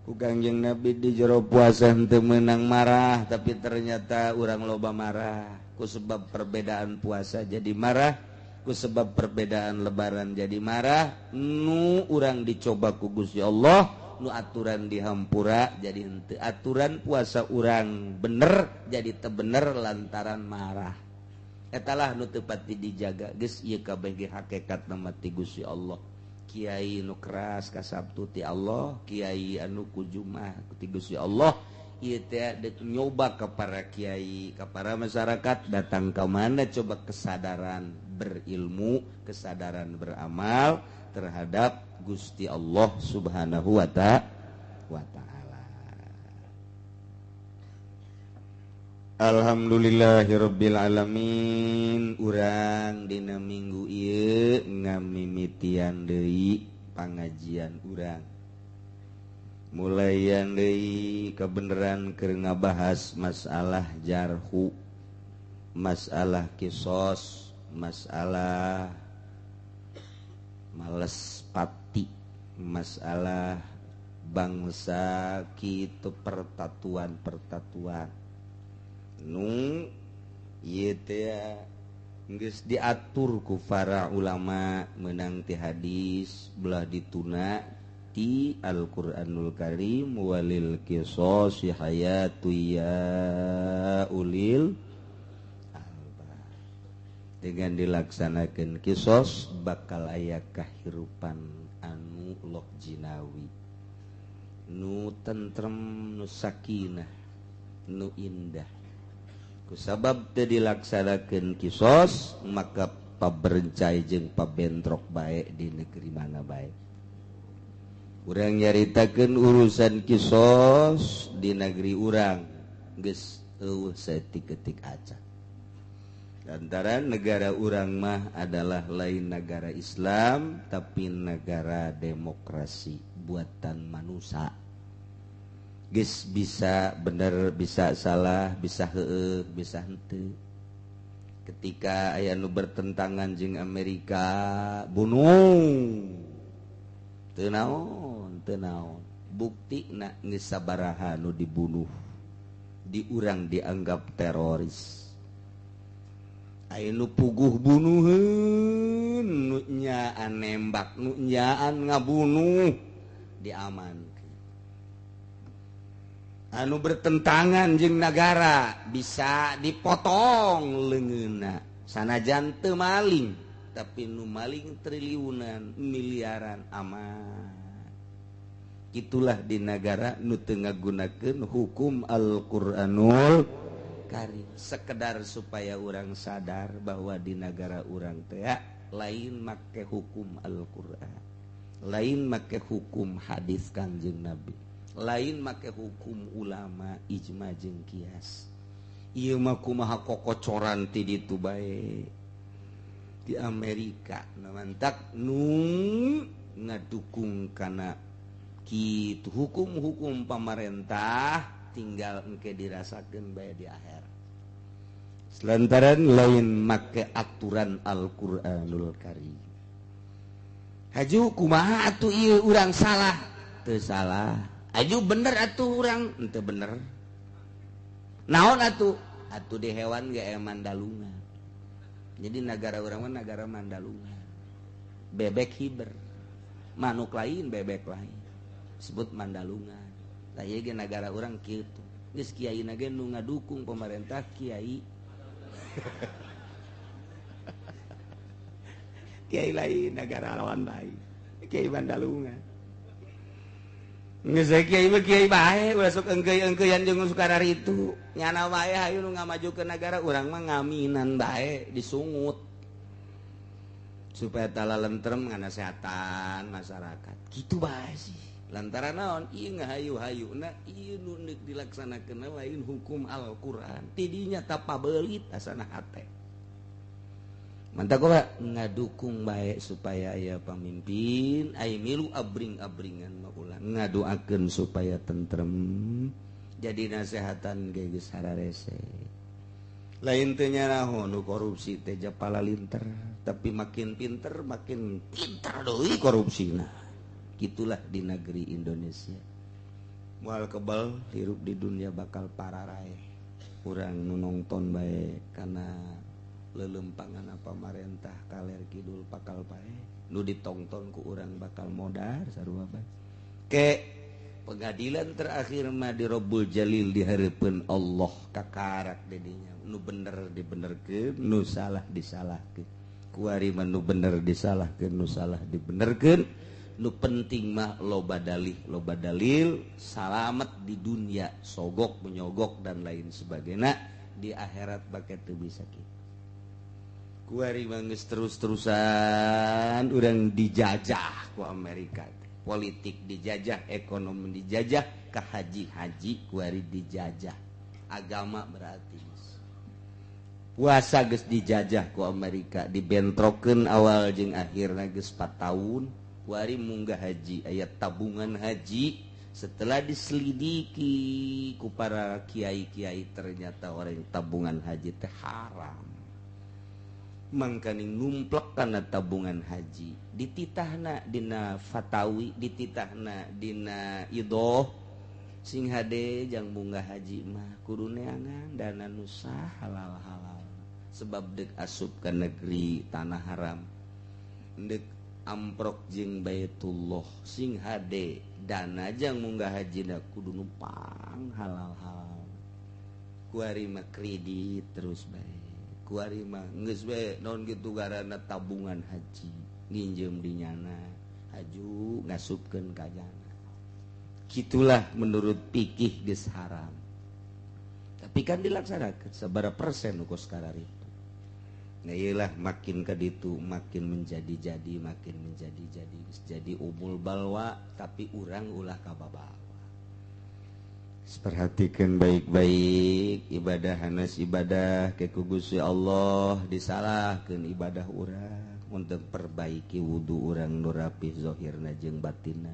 ku Kangjeng Nabi di jero puasa henteu meunang marah tapi ternyata urang loba marah ku sebab perbedaan puasa jadi marah. Sebab perbedaan lebaran jadi marah nu urang dicoba ku Gusti Allah nu aturan dihampura jadi henteu aturan puasa urang bener jadi teu bener lantaran marah etalah nu teu pati dijaga geus ieu kabeh ge hakikatna mah ti Gusti Allah. Kiai nu keras ka Sabtu ti Allah, kiai anu ku Jumat ti Gusti Allah. Ieu teh nyoba ka para kiai, ka para masyarakat datang ka mana coba kesadaran berilmu, kesadaran beramal terhadap Gusti Allah Subhanahu wa ta'ala. Alhamdulillahirabbil alamin. Urang dina minggu ieu ngamimitian deui pangajian urang. Mulayan deui kebenaran keur ngabahas masalah jarhu, masalah kisos, masalah males pati, masalah bangsa kitu pertatuan nu ieu teh geus diatur ku para ulama meunang ti hadis belah dituna ti Al-Qur'anul Karim walil qisas hayatu ya ulil albab. Dengan dilaksanakeun qisas bakal aya kahirupan anu lok jinawi nu tentrem nu sakinah nu indah. Kusabab teu dilaksanakeun qisas maka paberencai jeung pabentrok bae di negeri mana bae. Urang nyaritakeun urusan kisos di negeri urang geus eueuh saeutik-eutik acan. Lantaran negara urang mah adalah lain negara Islam tapi negara demokrasi buatan manusia. Geus bisa bener bisa salah, bisa heueuh, bisa henteu. Ketika aya nu bertentangan jeung Amerika bunuh. Teu naon bukti na geus sabaraha nu dibunuh di urang dianggap teroris. Aya nu puguh bunuheun, nu nyaan nembak, nu nyaan ngabunuh diamankeun. Anu bertentangan jeung nagara bisa dipotong leungeunna sanajan teu maling tapi nu maling triliunan miliaran aman. Itulah di negara nu teu ngagunakeun hukum Al-Qur'anul Karim sekedar supaya orang sadar bahwa di negara orang teh lain make hukum Al-Qur'an, lain make hukum hadis Kanjeng Nabi, lain make hukum ulama ijma jeung kias. Ieu mah kumaha kokocoran ti ditu bae di Amerika namantak nu ngadukung kana kitu hukum-hukum pemerintah tinggal engke dirasakeun bae di akhir. Selantaran lain make aturan Al-Qur'anul Karim. Haju kumaha atuh ieu urang salah? Teu salah. Aju bener atuh urang henteu bener. Naon atuh? Atuh di hewan ge aya mandalungan. Jadi negara urang mah negara mandalungan. Bebek hiber. Manuk lain, bebek lain. Disebut mandalungan. Tah ieu ge negara urang kitu. Geus kiaina ge nu ngadukung pemerintah kiai. Kiai lain negara lawan lain. Kiai mandalungan. Geus kiai mah kiai bae, ulah sok engkeuy-engkeuyan jeung sukarari itu. Nyana bae hayu nu ngamajukeun negara urang mah ngaminan bae disungut. Supaya tala lentrem nganasehatan masyarakat. Kitu bae sih. Lantaran naon ieu ngahayu-hayuna ieu nu neuk dilaksanakeun lain hukum Al-Qur'an. Tidinya tapabeulit asana hate. Mantap kok ngadukung bae supaya aya pamimpin aya milu abring-abringan mah ulah ngadoakeun supaya tentrem jadi nasehatan ge geus sararese. Lain teh nyaraho nu korupsi teh japala linter, tapi makin pinter deui korupsina. Gitulah di negeri Indonesia. Moal kebal hirup di dunia bakal pararae. Urang nu nongton bae kana lelempangan apa marentah kaler kidul pakal bae. Nu ditongton ku urang bakal modar sarua bae. Ke pengadilan terakhir mah di Rabbul Jalil di hareupeun Allah kakarak dedinya. Nu bener dibenerkeun, nu salah disalahkeun. Kuari mah nu bener disalahkeun, nu salah dibenerkeun. Nu penting mah loba dalil salamet di dunia sogok menyogok dan lain sebagainya di akhirat bakal teu bisa kitu. Kuari mah geus terus-terusan urang dijajah ku Amerika. Politik dijajah, ekonomi dijajah, ka haji kuari dijajah. Agama berarti puasa geus dijajah ku Amerika, dibentrokeun awal jeung akhirna geus 4 tahun. Kuari munggah haji, ayat tabungan haji setelah diselidiki ku para kiai-kiai ternyata orang tabungan haji teh haram. Mangkani numplek kana tabungan haji, dititahna dina fatawi, dititahna dina idoh sing hade jang munggah haji mah kudu neangan dana nu halal-halal. Sebab deuk asup ka negeri tanah haram. Deuk amprok jeung Baitullah sing hade dana jang munggah hajina kudu numpang halal-halal. Kuari mah kredit terus bae. Kuari mah geus bae naon kitu garana tabungan haji, nginjem di nyana, haju ngasupkeun ka jana. Kitulah menurut fikih geus haram. Tapi kan dilaksanakeun sabaraha persen nu kos karari. Nah iyalah makin ke ditu makin menjadi-jadi jadi umul balwa tapi urang ulah kababawa. Perhatikan baik-baik ibadah hanas ibadah ke Gusti Allah disalahkeun ibadah urang untuk perbaiki wudu urang nu rapih zahirna jeung batinna.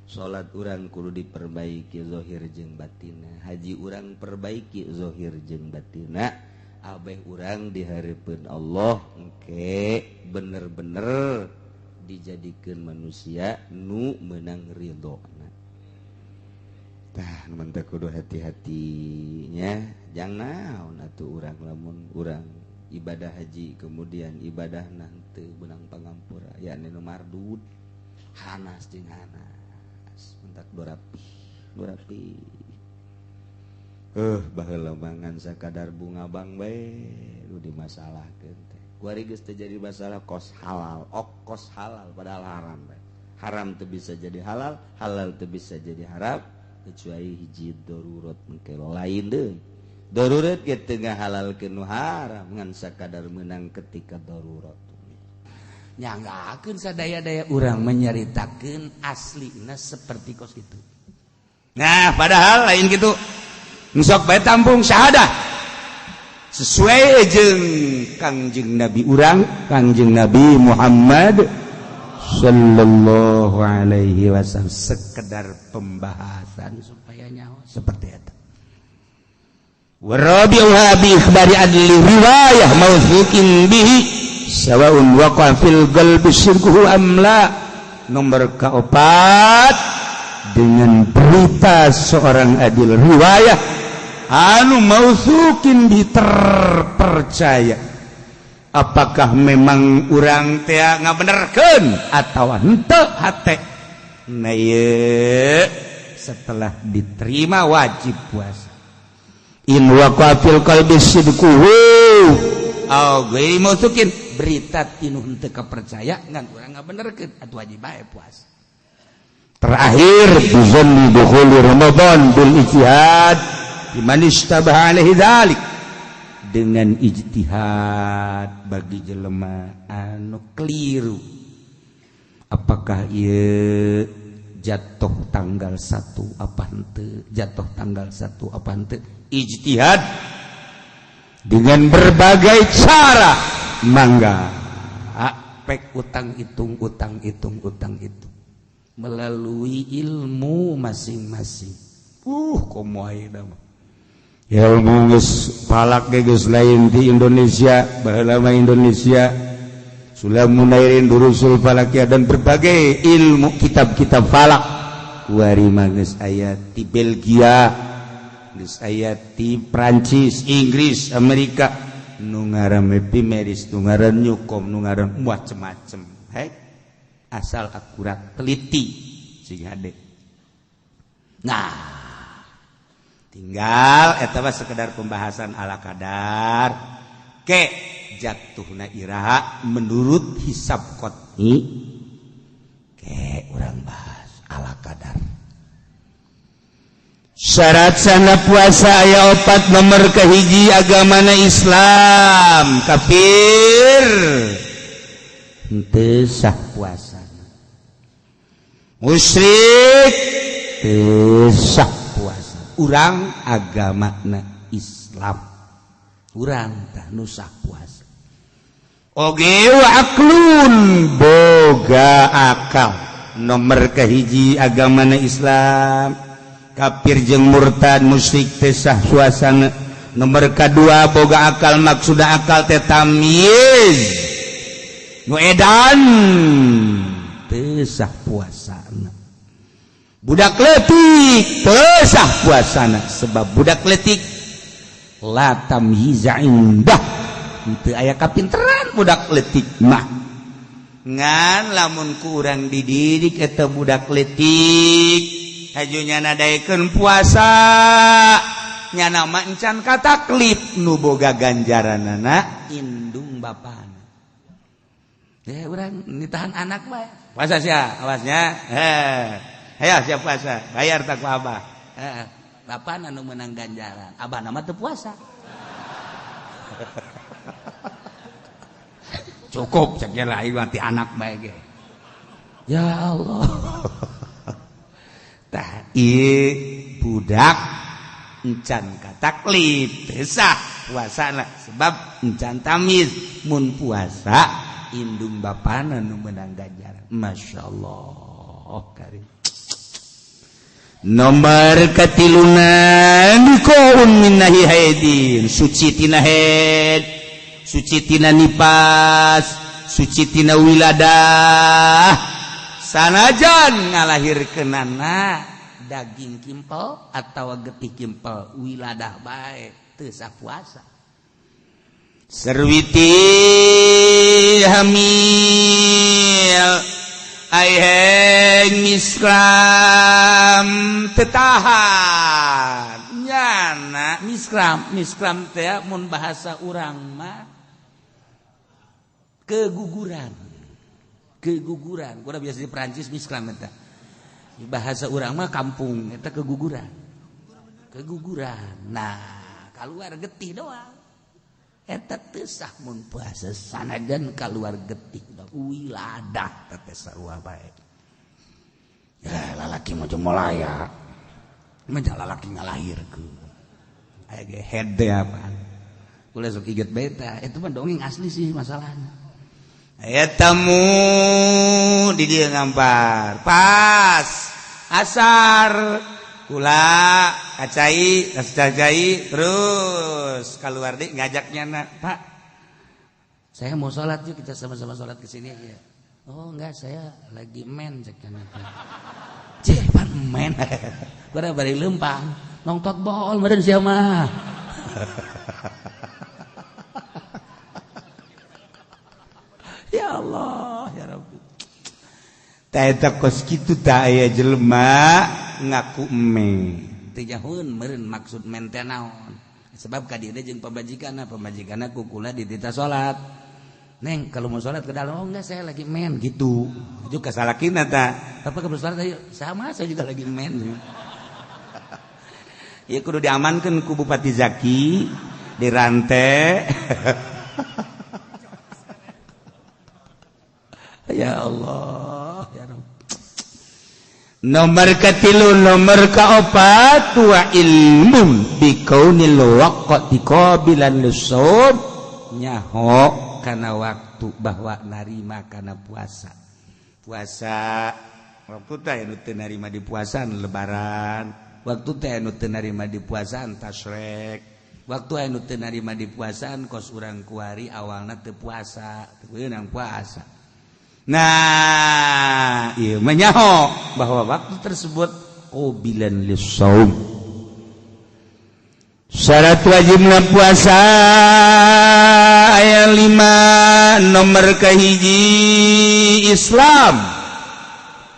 Salat urang kudu diperbaiki zahir jeung batinna. Haji urang perbaiki zahir jeung batinna. Abeh urang di hareupeun Allah engke bener-bener dijadikeun manusia nu meunang ridona. Tah mun teh kudu hati-hati nya, jang naon atuh urang lamun urang ibadah haji kemudian ibadahna teu beunang pangampura yakni nu mardud hanas jeung hanas mentak durapi. Baheula mangan sakadar bunga bang bae nu dimasalahkeun teh. Kuari geus teu jadi masalah kos halal, kos halal padahal haram bae. Haram teu bisa jadi halal, halal teu bisa jadi haram kecuali hiji darurat engke lain deui. darurat ge tengah halalkeun nu haram ngan sakadar menang ketika darurat. Nyanggakeun sadaya-daya urang menyaritakeun aslina seperti kos kitu. Nah, padahal lain gitu. Sok bae tampung syahadah. Sesuai jeung Kangjeng Nabi urang, Kangjeng Nabi Muhammad sallallahu alaihi wasallam, sekedar pembahasan supaya nyawa seperti itu. Wa rabi'uha bi ikhbari adli riwayah mausukin bihi sawaun waqa fil qalbi syirkuhu amla. Nomor keempat, dengan berita seorang adil riwayah anu mausukin bi terpercaya, apakah memang urang teh ngabenerkeun atawa henteu hate. Nah ye, setelah diterima wajib puasa. In waqa fil qalbi syirkuhu geuy mausukin berita tinu henteu kapercaya ngan urang ngabenerkeun atuh wajib bae puasa. Terakhir bizanni dukhuli Ramadan bil ijtihad liman istabaha alaihi dzalik, dengan ijtihad bagi jelema anu keliru apakah ieu jatuh tanggal 1 apa henteu, jatuh tanggal 1 apa henteu. Ijtihad dengan berbagai cara mangga pek utang hitung melalui ilmu masing-masing. Komo ayeuna mah ilmu geus palak ge geus lain di Indonesia, baheula mah Indonesia Sulamunairin durusul falakiyah dan berbagai ilmu kitab-kitab falak. Wari mah geus aya ti Belgia, geus aya ti Prancis, Inggris, Amerika, nu ngaran epimeris, nu ngaran nyukom, nu ngaran macem-macem. Asal akurat teliti sing hade. Nah, tinggal eta mah sekedar pembahasan ala kadar ke jatuhna iraha menurut hisab qot'i ke urang bahas ala kadar. Syarat sana puasa aya 4. Nomor kahiji agamana Islam, kafir henteu sah puasa. Musyrik teu sah puasa. Urang agamana Islam, urang tah nu sah puasa. Oge wa aklun boga akal. Nomor kahiji agamana Islam, kafir jeung murtad musyrik teh sah puasana. Nomor kadua boga akal, maksudna akal teh tamyiz nu edan teu sah puasana. Budak leutik teu sah puasana sebab budak leutik la tamyiza indah, teu aya kapinteran budak leutik mah. Ngan lamun ku urang dididik eta budak leutik hajunya nadaekeun puasa nyana mah encan kataklif nu boga ganjaranana indung bapana. Urang nitahan anak mah puasa sia awasnya. Hayo siap puasa bayar tak ku abah. Bapana nu meunang ganjaran, abah nama teu puasa. Cukup cek lain mati anak bae ge. Ya Allah. Tah ieu budak encan kataklif teu sah puasana sebab encan tamiz. Mun puasa indung bapana nu meunang ganjaran. Masyaallah karim. Nomor katiluna nikoun min nahi haidin, suci tina haid, suci tina nipas, suci tina wiladah, sanajan ngalahirkeunana daging kimpel atawa getih kimpel, wiladah bae teu sah puasa. Serwiti hamil aiheng miskram tetahan nyana miskram teh mun bahasa urang mah keguguran kurang biasa di Perancis miskram eta bahasa urang mah kampung eta keguguran. Nah keluar getih doang eta teu sah mun puasa sanajan keluar getih uwi ladah teh sarua bae ya lalaki mah jemolaya mah lalaki ngalahirkeun aya ge head teh apaan ulah sok iget beta itu mah dongeng asli sih masalahnya aya tamu di dieu ngampar pas asar kula kacai terus keluar deh ngajaknya nak Pak saya mau sholat yuk kita sama-sama sholat kesini aja oh enggak saya lagi men ceknya cek pan men pada bari lempang nongtot bol meren siapa ya Allah ya Rabbi tak kos kitu tak aya jelema ngaku eme teu jahun meureun maksud men teh naon sebab ka dieu jeung pamajikanna kukula ditita salat neng kalau mau salat ke dalam oh enggak saya lagi men gitu itu ka salakina tah apa ka salat ayo sama saya juga lagi men ieu kudu diamankeun ku Bupati Zaki dirantai ya Allah ya Rabb nomor katilu nomor kaopat wa ilmun bikaunil waqti qabilan lusum nyaho kana waktu bahwa narima kana puasa waktu teh anu teu narima di puasaan lebaran waktu teh anu teu narima di puasaan tasyrik waktu anu teu narima di puasaan kos urang kuari awalna teu puasa teu beunang puasa. Nah, iya menyaho bahwa waktu tersebut qabilan lis-shaum. Syarat wajibna puasa aya 5 nomor kahiji Islam.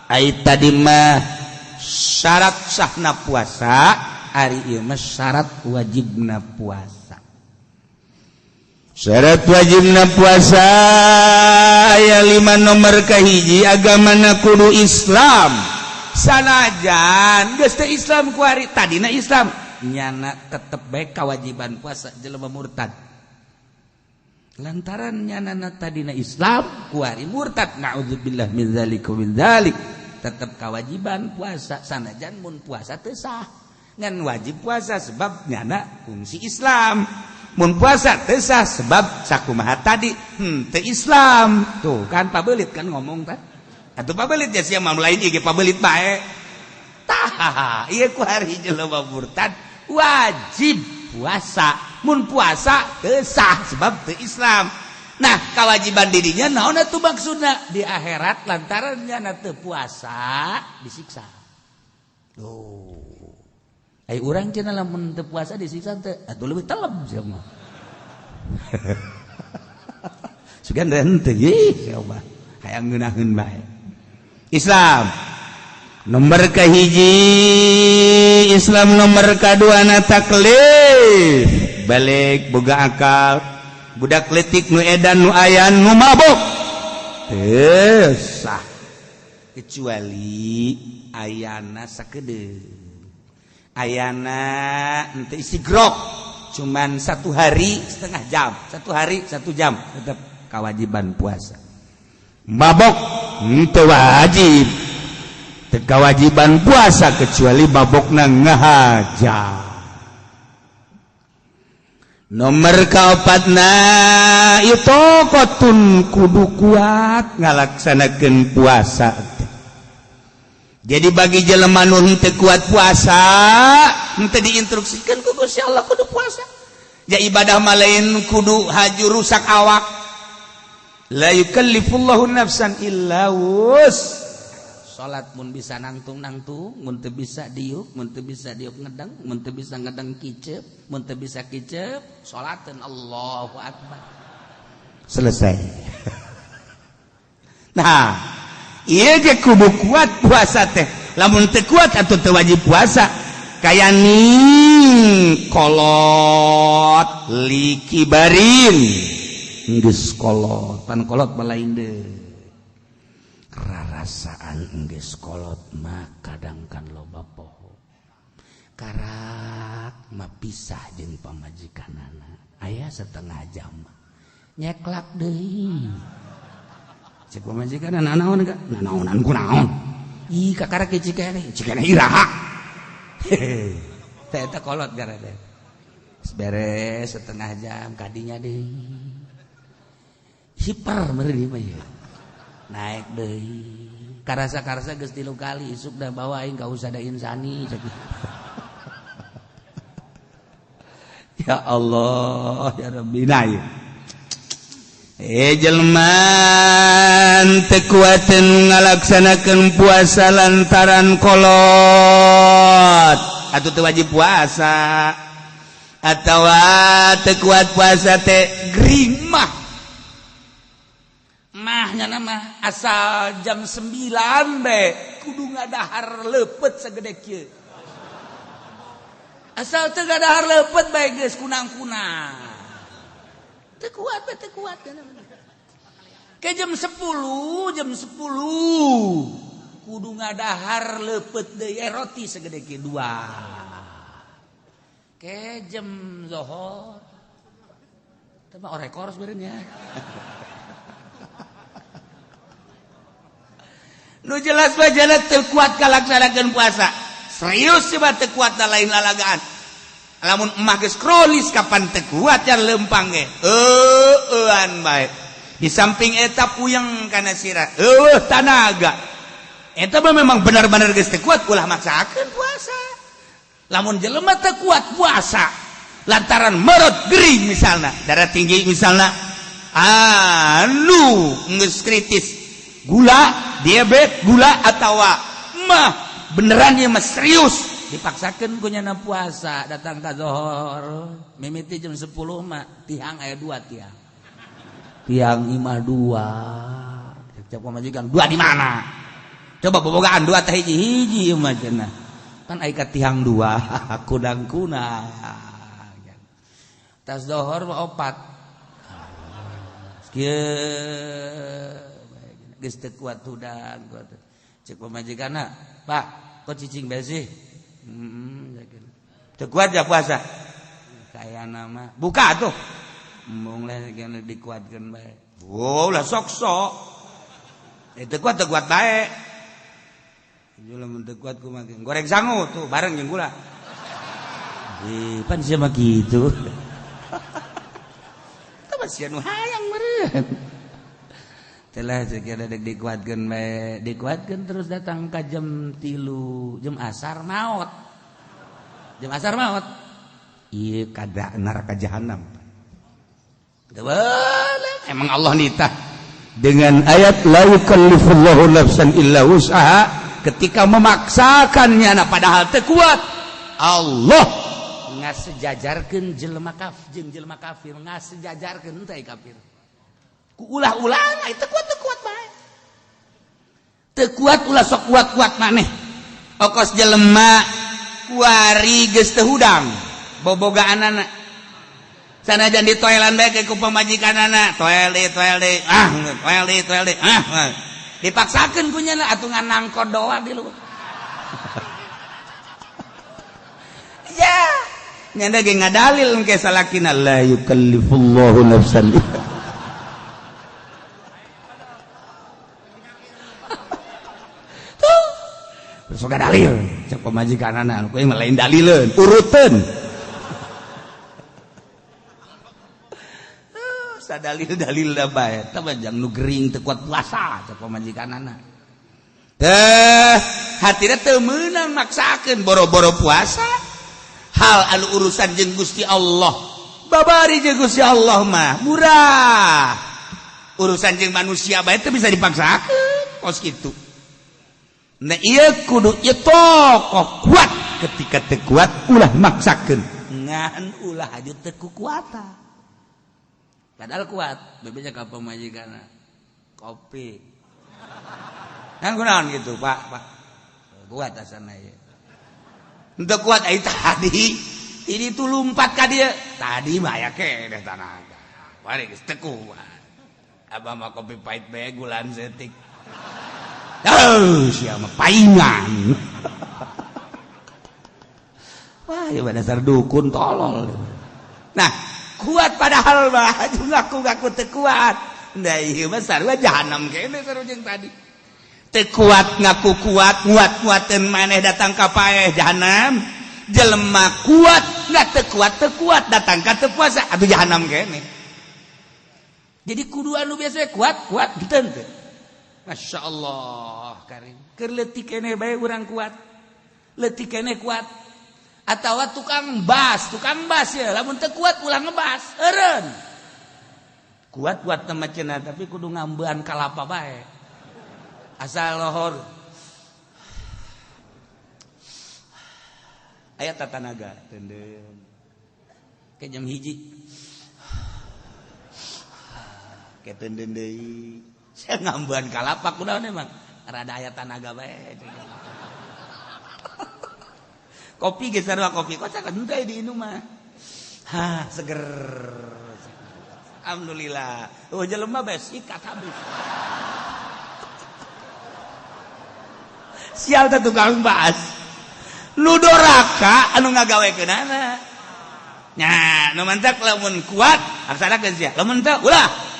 Ai tadi mah syarat sahna puasa, ari ieu mah syarat wajibna puasa. Syarat wajibna puasa aya 5 nomor kahiji agamana kudu Islam sanajan geus teu Islam ku ari tadina Islam nyana tetep bae kewajiban puasa jelema murtad lantaran nyanana tadina Islam ku ari murtad naudzubillah min zalika min dzalik tetep kewajiban puasa sanajan mun puasa teu sah ngan wajib puasa sebab nyana fungsi Islam mun puasa teu sah sebab sakumaha tadi teu Islam tuh kan pabeulit kan ngomong tah atuh pabeulit ya sia mah lain ieu pabeulit bae tah ieu ku hari jelema murtad wajib puasa mun puasa teu sah sebab teu Islam nah kewajiban dirinya naon atuh maksudna di akhirat lantaran nya teu puasa disiksa tuh ai urang cenah lamun teu puasa disiksa teh atuh leuwih telem sia mah. Sugan henteu ye sia mah. Hayang ngeunaheun bae. Islam nomor kahiji Islam nomor kadua na taklif balik boga akal budak letik nu edan nu ayan nu mabok teu sah kecuali ayana sakedeung ayana ente istigrok cuman 1 hari setengah jam 1 hari 1 jam tetap kewajiban puasa mabok ente wajib teu kewajiban puasa kecuali mabokna ngahaja nomor kaopatna itu kotun kudu kuat ngalaksanakeun puasa. Jadi bagi jelema nu henteu kuat puasa, henteu diinstruksikan ku Gusti Allah kudu puasa. Ya ibadah mah lain kudu haju rusak awak. La yukallifullahu nafsan illa wus. Salat mun bisa nangtung-nangtung, mun teu bisa diuk, mun teu bisa diuk ngedeng, mun teu bisa ngedeng kicep, mun teu bisa kicep, salateun Allahu akbar. Selesai. Nah, ieu ge kudu kuat puasa teh. Lamun teu kuat atuh teu wajib puasa. Kaya ning kolot likibarin. Geus kolot, pan kolot balain deui. Rarasaan geus kolot mah kadang kan loba poho. karak mah pisah jeung pamajikanana aya setengah jam nyeklak deui cek pamajikanana naon ka naonan kunaon ih kakarak cikere iraha teh eta kolot garana beres setengah jam kadinya deui hiper meureun mah ieu naik deui karasa-karasa geus 3 kali isuk da bawa aing ka usah da insani cek ya Allah ya Rabbi naik jelema teu kuateun ngalaksanakeun puasa lantaran kolot atuh teu wajib puasa atawa teu kuat puasa teh grimah mahnya nama asal jam 9 be kudu ngadahar leupet sagede kieu asal teu ngadahar leupet bae geus kunang-kunang teu kuat ke jam 10 kudu ngadahar leupet deui roti sagede kieu 2 ke jam zuhur teu mah orekor sebenarnya nu jelas wajana teu kuat kalaksanakeun puasa serius coba teu kuat lain lalagaan lamun emah geus kronis kapan teu kuat ya lempang ge eueuan bae di samping eta puyeng kana sira tanaga eta mah memang benar-benar geus teu kuat ulah maksakeun puasa lamun jelema teu kuat puasa lantaran merot gering misalna darah tinggi misalna anu geus kritis gula diabetes gula atawa mah beneran dia mah serius dipaksakeun ku nyana puasa datang ka zuhur mimiti jam 10 mah tihang aya 2 tiang imah 2 cek pamajikan 2 di mana coba bobogaan 2 teh hiji mah cenah kan aya ka tihang 2 kudang-kuna tas zuhur mah 4 kieu geus teu kuat hudang cek pamajikanna Pak kok cicing bae sih teu kuat ya puasa kayana mah buka tuh mung leh kene dikuatkeun bae ulah sok-sok teu kuat bae lamun teu kuat kumaha goreng sangu tuh bareng jeung gula pan sia mah kitu tah sia nu hayang meureun telah sekira dek dikuatkeun bae dikuatkeun terus datang ka jam 3 jam asar maot ieu kada neraka jahanam teu boleh emang Allah nitah dengan ayat la yukallifullahu nafsan illa wus'aha ketika memaksakan nyana padahal teu kuat Allah ngasejajarkeun jelema kafir jeung jelema kafir ngasejajarkeun teh kafir ulah-ulah itu kuat bae teu kuat ulah sok kuat maneh okos jelema kuari geus teu hudang bobogaanana sanajan di toilan bae ke ku pamajikanana toel deui dipaksakeun ku nyana atuh nganangkod doa di luar ya nyanda ge ngadalil engke salakina la yukallifullahu nafsan sok dalil cek pamajikanana anu kuy lain dalileun uruteun sadalil da bae tah bajang nu gering teu kuat puasa cek pamajikanana teh hatina teu meunang maksakeun boro-boro puasa hal anu urusan jeung Gusti Allah babari jeung Gusti Allah mah murah urusan jeung manusia bae teu bisa dipaksakeun kos kitu. Nah iya kudu tokoh kuat ketika teu kuat ulah maksakeun ngan ulah aju teu kukuatan padahal kuat bebeja ka pamajikanna kopi kan kunaon gitu Pak kuat asana ieu henteu kuat ai tadi ini tuh lumpat ka dieu tadi mah aya keneh tanaga bari geus teu kuat abah mah kopi pahit bae gulan setik siapa paingan wah ya dasar dukun tolol. Nah kuat padahal mah ngaku teu kuat. Nah ieu mah sarua jahanam kene sarua jeung tadi. Teu kuat ngaku kuat nguat-nguateun maneh datang ka paeh jahanam. Jelema kuat nggak teu kuat datang ka teu puasa atuh jahanam kene. Jadi kudu anu biasa kuat henteu. Masya Allah karim. Keur leutik keneh bae urang kuat. Leutik keneh kuat. Atawa tukang bas ya. Lamun teu kuat ulah ngebas. Eureun. Kuat temen cenah tapi kudu ngambean kalapa bae. Asal lohor. Aya tatanaga teudeun. Ke jam 1. Ketendeun deui. Saya ngambean kalapak kunaon emang? Rada aya tanaga bae. Kopi ge sarua kopi kocak henteu di inum mah. Seger. Alhamdulillah. Jelema bae sikat habis. Sial teh tukang baas. Nu doraka anu ngagawekeunana. Nya, nu mantap lamun kuat aksanakeun sia. Lamun teu ulah.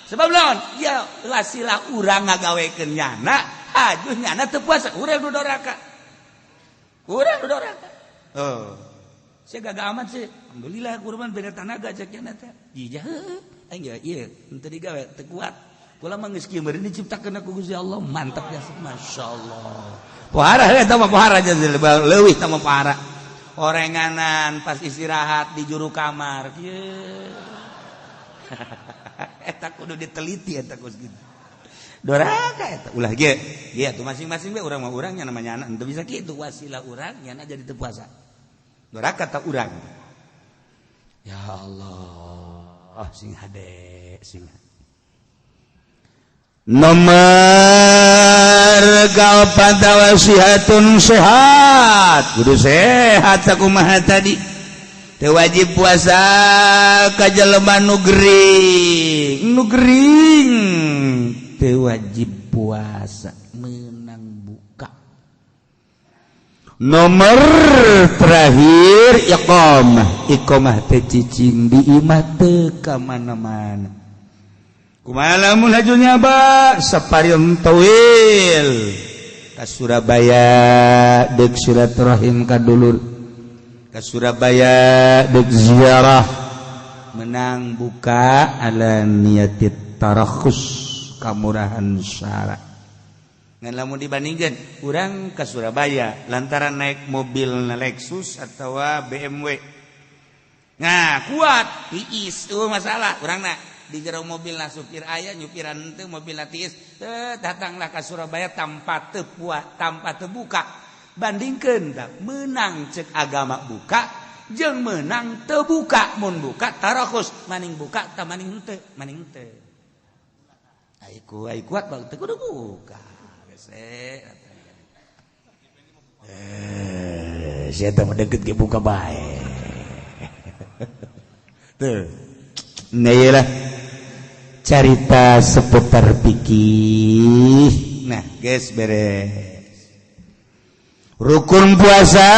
Sebab naon? Ya lasilah urang ngagawekeun nyana, ajuh nyana teu puasa, urang nu doraka. Oh. Sia gaga amat sih. Alhamdulillah kurban beda tanaga cek nyana teh. Jijah heuh. Aing ya ieu henteu digawe teu kuat. Kula mah geus kieu meureun diciptakeun ku Gusti Allah, mantap ya masyaallah. Pohara eta mah pohara aja leuwih tah mah pohara. Orenganan pas istirahat di juru kamar. Kieu. Eta kudu diteliti eta geus kitu. Doraka eta ulah ge. Ge atuh masing-masing we urang mah urang nya namanya anak henteu bisa kitu wasilah urang nya jadi teu puasa. Doraka ta urang. Ya Allah, sing hade sing. Nomor kaopat wasihatun sehat. Kudu sehat sakumaha tadi. Teu wajib puasa ka jelema nu gering teu wajib puasa meunang buka. Nomor terakhir iqamah teh cicing di imah teu ka mana-mana. Kumaha lamun haju nyaba saparieun tawil ka Surabaya deuk silaturahim ka dulur. Ke Surabaya dek ziarah menang buka ala niatit tarakhus kamurahan syarat. Ngan lamun dibandingkeun urang ke Surabaya lantaran naik mobil Lexus atau BMW. Nah, kuat tiis eueuh masalah urangna di jero mobil na supir aya nyupiran teu mobil tiis datanglah ke Surabaya tanpa teu buka. Bandingkeun da menang cek agama buka jeung menang teu buka. Mun buka tarakhus maning buka tah maning henteu ai kuat bang teu kudu buka gese sia teh deukeut ge buka bae teu nah carita seputar fikih. Nah geus beres. Rukun puasa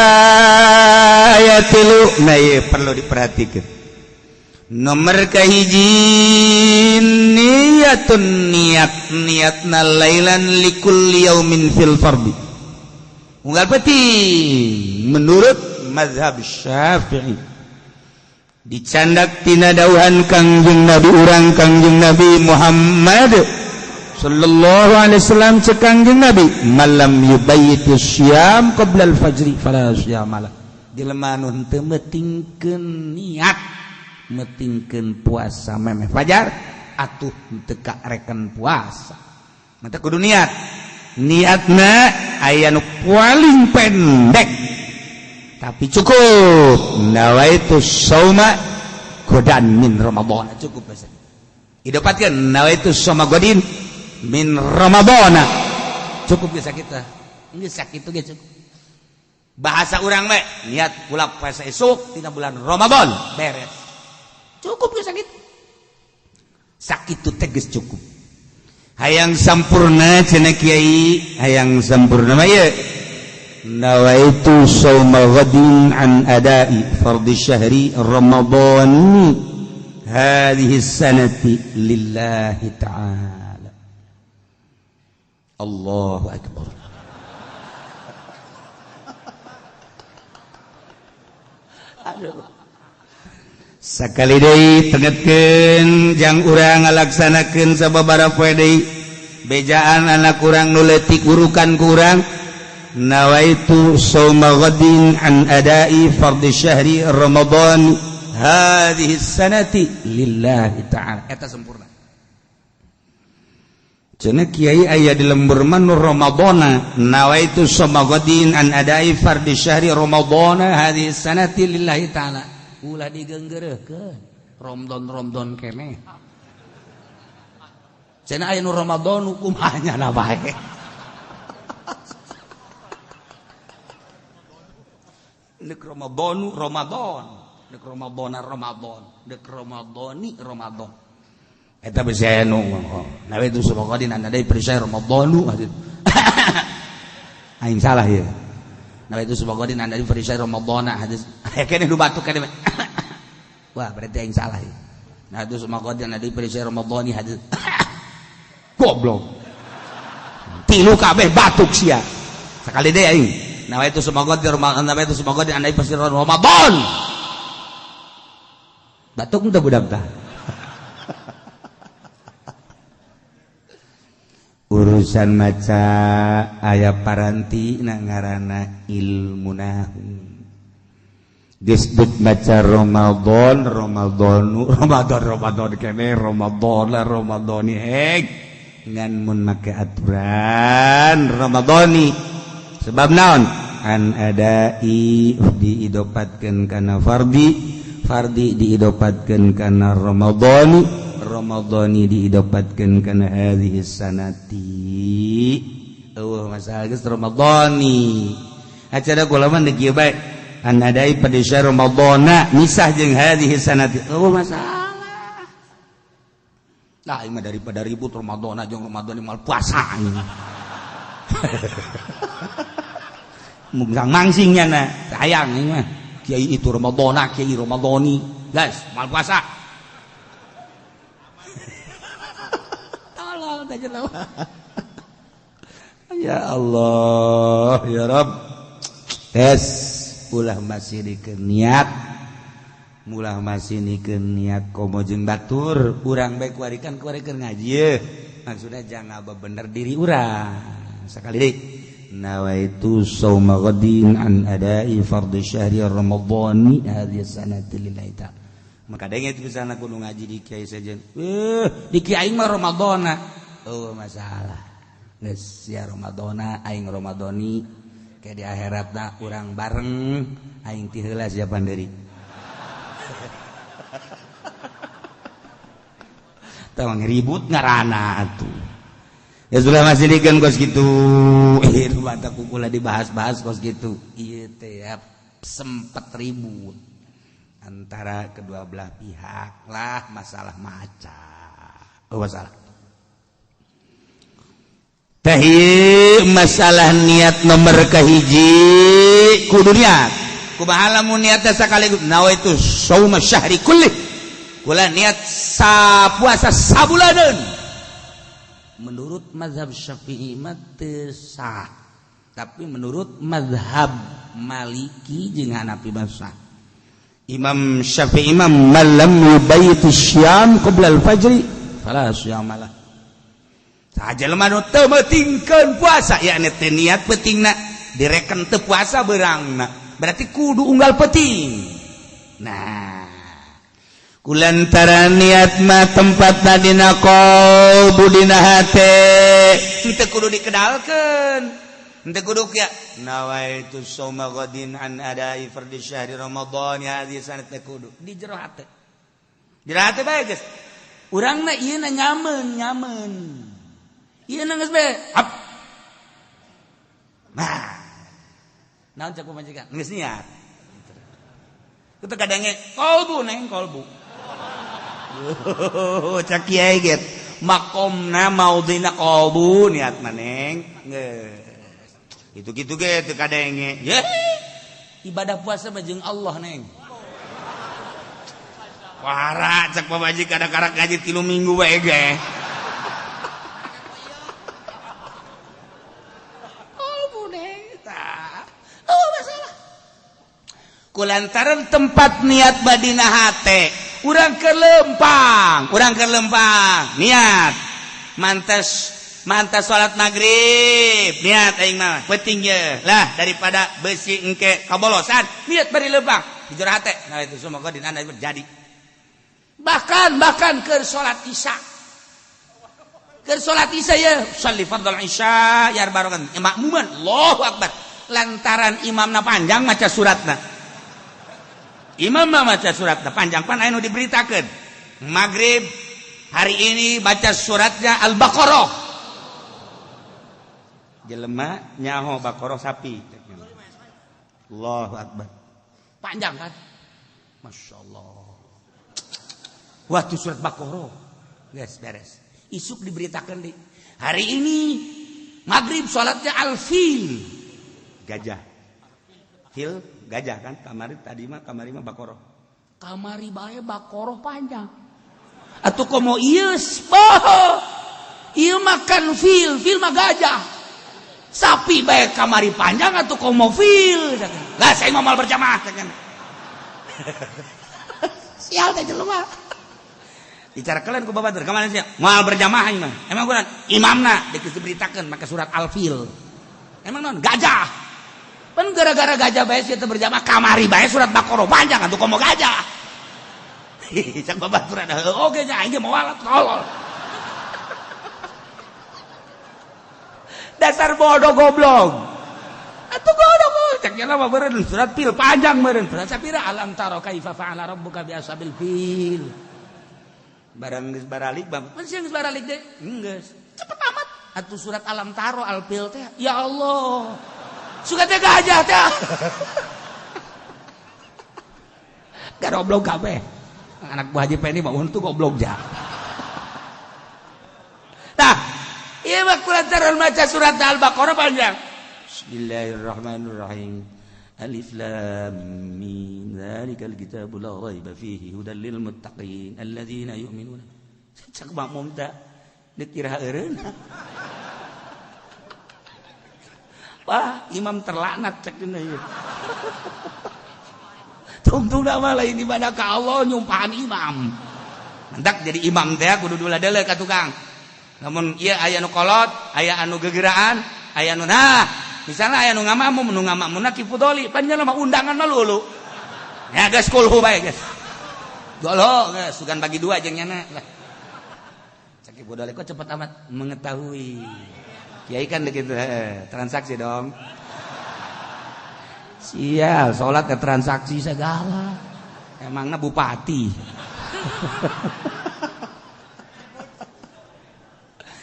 ayat 3. Nah iya perlu diperhatikan. Nomor kahiji niatna lailan likulli yaumin fil fardi. Unggal penting menurut mazhab Syafi'i. Dicandak tina dauhan Kangjeng Nabi urang Kangjeng Nabi Muhammad sallallahu alaihi wasallam cek Kangjeng Nabi malam yubayyitu syam qabla al-fajri fala syamala. Jelema nu henteu metingkeun niat metingkeun puasa memeh fajar atuh teu kareken puasa. Mata kudu niatna aya nu paling pendek tapi cukup nawaitu sauma godan min ramadhan cukup basa. Idapatkeun nawaitu sauma godin min Ramadana cukup geus kita geus sakitu ge cukup. Bahasa urang we niat kula puasa esuk tina bulan Ramadan beres cukup geus sakitu teh geus cukup. Hayang sampurna cenah kiai hayang sampurna mah ye nawaitu shauma ghadin an ada'i fardhi syahri ramadhani hadhihi sanati lillahi ta'ala. Allahu akbar. Aduh. Sakali deui tengetkeun jang urang ngalaksanakeun sababaraha poe deui bejaan anak urang nu leutik urukan ku urang nawaitu shauma ghadin an ada'i fardhi syahri ramadhan hadhihi sanati lillahi ta'ala. Eta sempurna cenah kiai aya di lembur mah nu ramadhana nawaitu shauma ghadin an ada'i fardhi syahri ramadhan hadhihi sanati lillahi ta'ala. Ulah digenggereukeun Ramadan keneh cenah aya nu Ramadan hukumanya na bae. Nek Ramadan nek Ramadani Ramadan eta bisa anu nawe itu semoga di nanda deui percaya Ramadanu aing salah ya. Nah itu semoga di nanda percaya Ramadan hadis kene nu batuk kene wah berarti aing salah ya. Nah itu semoga di nanda percaya Ramadan hadis goblok tilu kabeh batuk sia sekali deui aing. Nah itu semoga di Ramadan nah itu semoga di nanda percaya Ramadan batuk teu budak tah. Urusan maca aya paranti na ngaranna ilmu nahu disebut maca Ramadan kene Ramadani heg ngan mun make aturan Ramadani sebab naon an adai diidopatkeun kana fardi diidopatkeun kana Ramadhani diidopatkeun kana hadhihi sanati. Masalah geus Ramadhani. Acara kula mah deuk ieu bae. An adai pada syahr Ramadhana misah jeung hadhihi sanati. Masalah. Nah, ieu mah daripada ribut Ramadhana jeung Ramadhani mal puasa. Munggang mangsingnya na sayang ini mah. Kiai itu Ramadhana, kiai Ramadhani. Guys, mal puasa. Ya Allah ya Rabb ulah masih dikeun niat mulah masih dikeun niat komo jeung batur urang bae kuarikan ngaji ye maksudna jangan bebener diri urang sakali deui nawaitu shauma ghadin an ada'i fardhi syahri ramadhani hadhihi sanati lillahi ta'ala. Maka denge itu sana kudu ngaji di kiai sajen di kiai mah Ramadana masalah geus ya Ramadana aing Ramadhani ke di akhiratna urang bareng aing ti heula siapan deuri tong ribut ngaranna atuh ya sudah masih dikeun kos kitu ieu mata kukula dibahas-bahas kos kitu ieu teh sempet ribut antara kedua belah pihak lah masalah maca masalah tahi masalah niat nomor kahiji kudu niat kumaha lamun niatna sakaligus nawaitu shauma syahri kulli kula niat sapuasa sabuladeun menurut mazhab Syafi'i mah teu sah tapi menurut mazhab Maliki jeung Hanafi mah sah. Imam Syafi'i imam malam yubayyitu syam qabla al-fajri fala syamalah saja lemah nu teu meutingkeun puasa yakni teh niat pentingna direken teu puasa beurangna berarti kudu unggal penting. Nah kulantaran niat mah tempatna dina qalbu dina hate teu kudu dikedalkeun teu kudu kieu nawaitu shauma ghadin an ada'i fardhi syahri ramadhan hadhihi sanat kudu di jero hate bae geus urangna ieu na nyaman ieu na geus bae nah naon cak pamajikan geus niat kitu kadange kolbu cak kiai get makomna maudina kolbu niat maneng geus Gitu-gitu ge teu kadenge. Ye. Ibadah puasa mah jeung Allah neng. Wara cek pamaji kada-kada ngaji 3 minggu wae ge. Oh budeta. Oh masalah. Kulantaran tempat niat badina hate, urang keur lempang, niat. Mantas salat maghrib niat aing mah penting ye lah daripada besi engke kabolosan niat bari lempang di jero hate. Nah itu semoga dina terjadi. Bahkan keur salat isya ya sholli fardhu isya ya barokan makmuman Allahu akbar lantaran imamna panjang maca suratna. Imam mah maca suratna panjang pan aya nu diberitakeun maghrib hari ini baca suratnya Al-Baqarah. Jelema nyaho Baqarah sapi. Allahu akbar. Panjang kan? Masya Allah. Waktu surat Baqarah. Guys, beres. Isuk diberitakan deh. Hari ini maghrib sholatnya Al-Fil. Gajah. Fil gajah kan? Kamari mah Baqarah. Kamari bae Baqarah panjang. Atuh komo ieu ieu makan fil mah gajah. Sapi baik kamari panjang atau komofil lah saya mau mal berjamaah sial teh jelema bicara kalian ku babatur kemana sih mal berjamaah mah emang kuran imamna dikasih beritakan maka surat Al-Fil emang non gajah kan gara-gara gajah bae sih berjamaah kamari bae surat Baqarah panjang atau komo gajah cak babatur ada oke nya aing mau alat tolol dasar bodoh goblok. Atuh goblok. Cek nya mah beureun surat Fil panjang meureun. Sapira alam taro kaifa fa'ala rabbuka bi ashabil fil. Barang geus baralik bang. Masih geus baralik deh. Geus. Cepet amat. Atuh surat alam taro al fil teh. Ya Allah. Suka teh gajah teh. Goblok kabeh. Anak buah Haji Pendi mah untu goblok ja. Nah, iya waktu lantaran baca surat Al-Baqarah panjang. Bismillahirrahmanirrahim. Alif lam mim. Dzalikal kitabul la raiba fihi hudal lil muttaqin alladzina yu'minuna. Cak makmum teh dikira eureun. Wah, imam terlaknat cek dina ieu. Tungtungna mah lain ibadah ka Allah nyumpahan imam. Mendak jadi imam teh kudu dula-dula ka tukang. Namun iya aya nu kolot, aya anu gegeraan, aya nu nah, misalnya aya nu ngamamun kipu doli, panjenengan mah undangan mah lulu. Ya geus kulhu bae geus. Golo geus sugan bagi 2 jeung nyana lah. Cak kipu doli kok cepet amat mengetahui. Kiai kan begitu, transaksi dong. Sial, salat ke transaksi segala. Emangna bupati.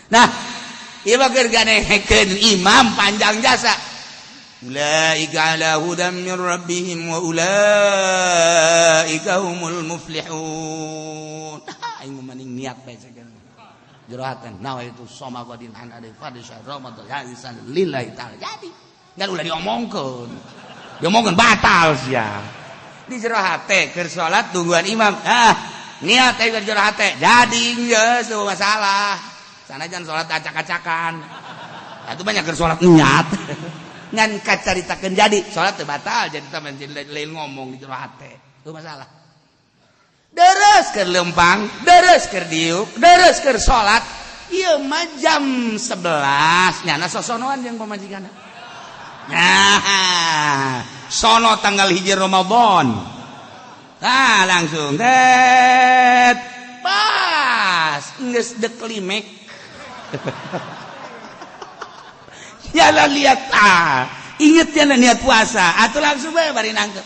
Nah, ieu mah keur ganekeun imam panjang jasa. Ulaika ala hudam min rabbihim wa ulaika humul muflihun. Aing mending niat bae sakeun. Juratan nawaitu soma qadin an ada fadisha ramadan ya lisan lillahi taala. Jadi, ngan ulah diomongkeun. Diomongkeun batal sia. Di jero hate keur salat tungguan imam. Niat teh keur jero hate. Jadi geus masalah. Sanajan sholat acak-acakan. Itu banyak keur sholat niat. Ngan kacaritakeun jadi sholat teu batal jadi taman lain ngomong di jero hate. Itu masalah. Deres keur lempang, deres keur diuk, deres keur sholat. Ieu mah jam 11 nyana sosonoan jeung pamajikanna. Nah, sono tanggal 1 Ramadan. Nah, langsung pas geus deklimek. Jalan lihat inget jalan niat puasa atau langsung bae bari nangkep.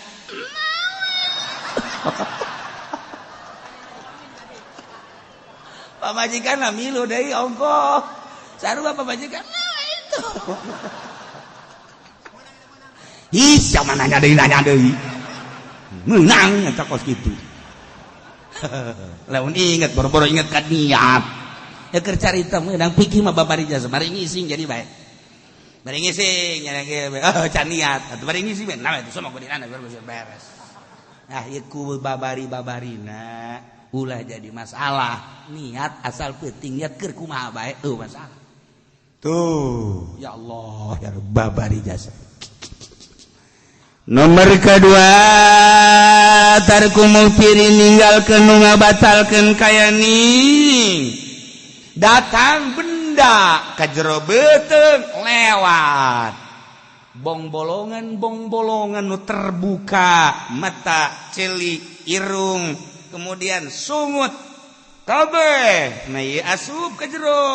Pamajikan milu deui ongkoh. Sarua pamajikan itu. Ih, sama nanya deui. Menang eta kos kitu. Lamun inget boro-boro inget ka niat. Ya keur carita meunang pikir mah babari jasa mari ngising jadi bae. bari ngisi nya can niat atuh bari ngisi ben nah itu sama kudinana beres nah ieu ku babari-babarina ulah jadi masalah niat asal penting niat keur kumaha bae masalah tuh ya Allah ya babari jasa. Nomor kedua tarku mufiri ninggalkeun nu ngabatalkeun kayaning datang benda ka jero beuteung lewat bong-bolongan nu terbuka mata celik irung kemudian sungut kabeh nah ieu asup ka jero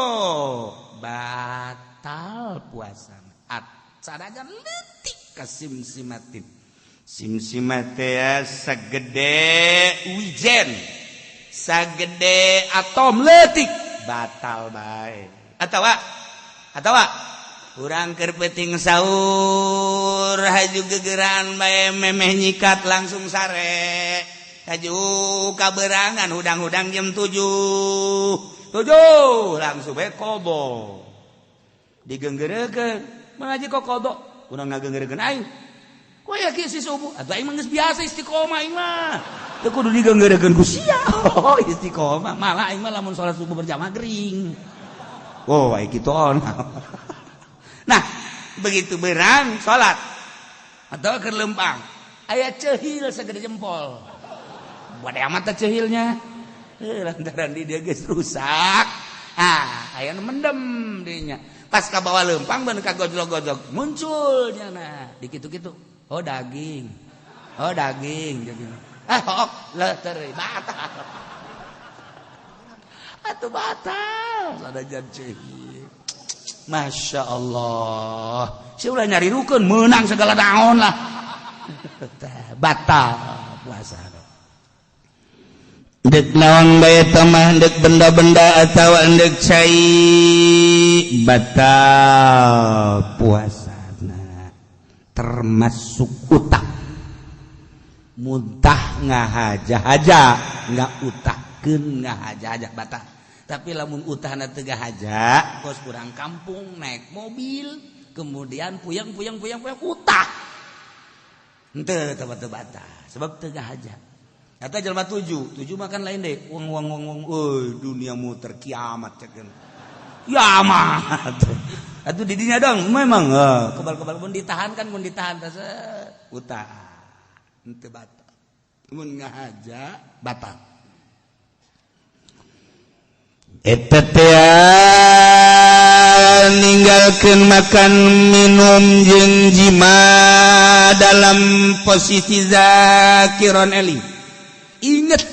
batal puasa sadajan leutik ka simsimatin simsimate sagede wijen sagede atom leutik batal bae atawa urang keur peuting sahur haju gegeran bae memeh nyikat langsung sare haju kaberangan hudang-hudang jam 7 langsung bae kobo digenggerekeun mengaji kok kodok urang ngagenggerekeun aing kok ya kieu si subuh atuh aing mah geus biasa istiqomah aing mah teu kudu digenggerekeun ku sia istiqomah malah aing mah lamun salat subuh berjamaah gering oh aya kitu on. Nah begitu berang salat atau keur lempang aya ceuhil sagede jempol bade amat teh ceuhilnya lantaran di dia geus rusak aya nu mendem dinya pas ka bawah lempang beun ka gojlog-gojlog muncul nya dikitu-kitu oh daging jadi hook leuteur batal atuh batal sadajan ceuhil Masya Allah si ulah nyari rukun menang segala naon lah batal puasa dek naon bae tamah dek benda-benda atawa dek cai batal puasana termasuk utang muntah ngahaja-haja nggak utahkeun ngahaja-haja batal tapi lamun utahna teu gahaja kos kurang kampung naik mobil kemudian puyeng utah henteu teu batal sebab teu gahaja eta jelema 7 makan lain deh uang dunia muter kiamat cekeun ya amat atuh di dinya dong memang kebal-kebal mun ditahan teh utah henteu batal mun ngahaja batal eta teh ninggalkeun makan minum jeung jima dalam posisi zakiron eling inget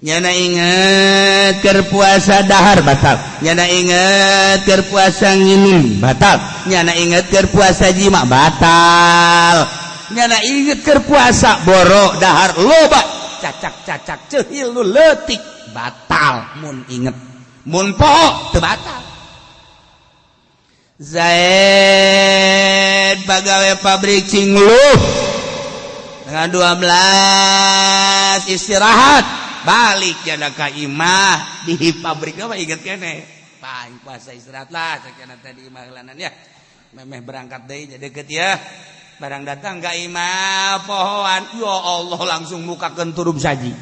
nyana inget keur puasa dahar batal nyana inget keur puasa nginum batal nyana inget keur puasa jima batal nyana inget keur puasa borok dahar loba cacak ceuhil nu leutik batal mun inget mun poho teu batal Zaid pagawe pabrik cingluh dengan 12 istirahat balik jana ka imah di pabrik apa inget keneh paling puasa istirahat lah sakana tadi imah heulanan ya memeh berangkat deui jadi deket ya barang datang ka imah pohoan ya Allah langsung mukakeun turub saji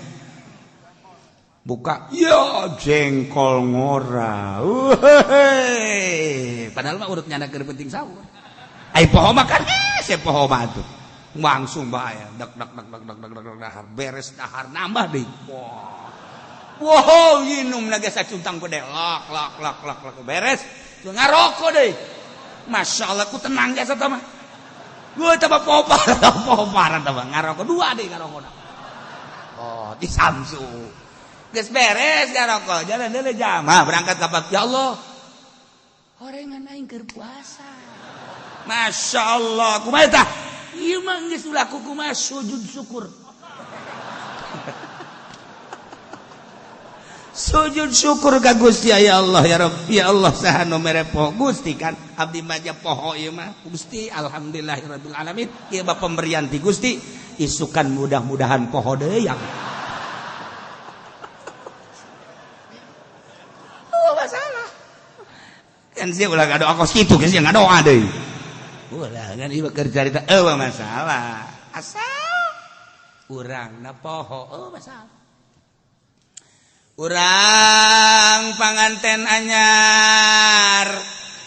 buka ya jengkol ngora padahal mah urut nyana keur penting sahur ai poho makan se poho mah atuh langsung bae dak dahar beres dahar nambah deui wow nginum lagi sacuntang gede lak beres ngaroko deui masyaallah ku tenang ge eta mah gua tambah poho parah tambah ngaroko dua deui ngarokona oh di Samsu geus beres ngaroko jalan deuleu jamaah berangkat ka pagi ya Allah horengan aing keur puasa masyaallah kumaha tah ieu mah geus ulah kumaha sujud syukur sujud syukur ka Gusti ya Allah ya Rabbi ya Allah saha nu mere poho Gusti kan abdi mah poho ieu mah Gusti alhamdulillahirabbil alamin ieu mah pemberian ti Gusti isukan mudah-mudahan poho deui yang Kan sih ulah ngadoa kos kitu geus ngadoa deui. Ulah kan ieu keur carita eueuh masalah. Asal urangna poho masalah. Urang panganten anyar.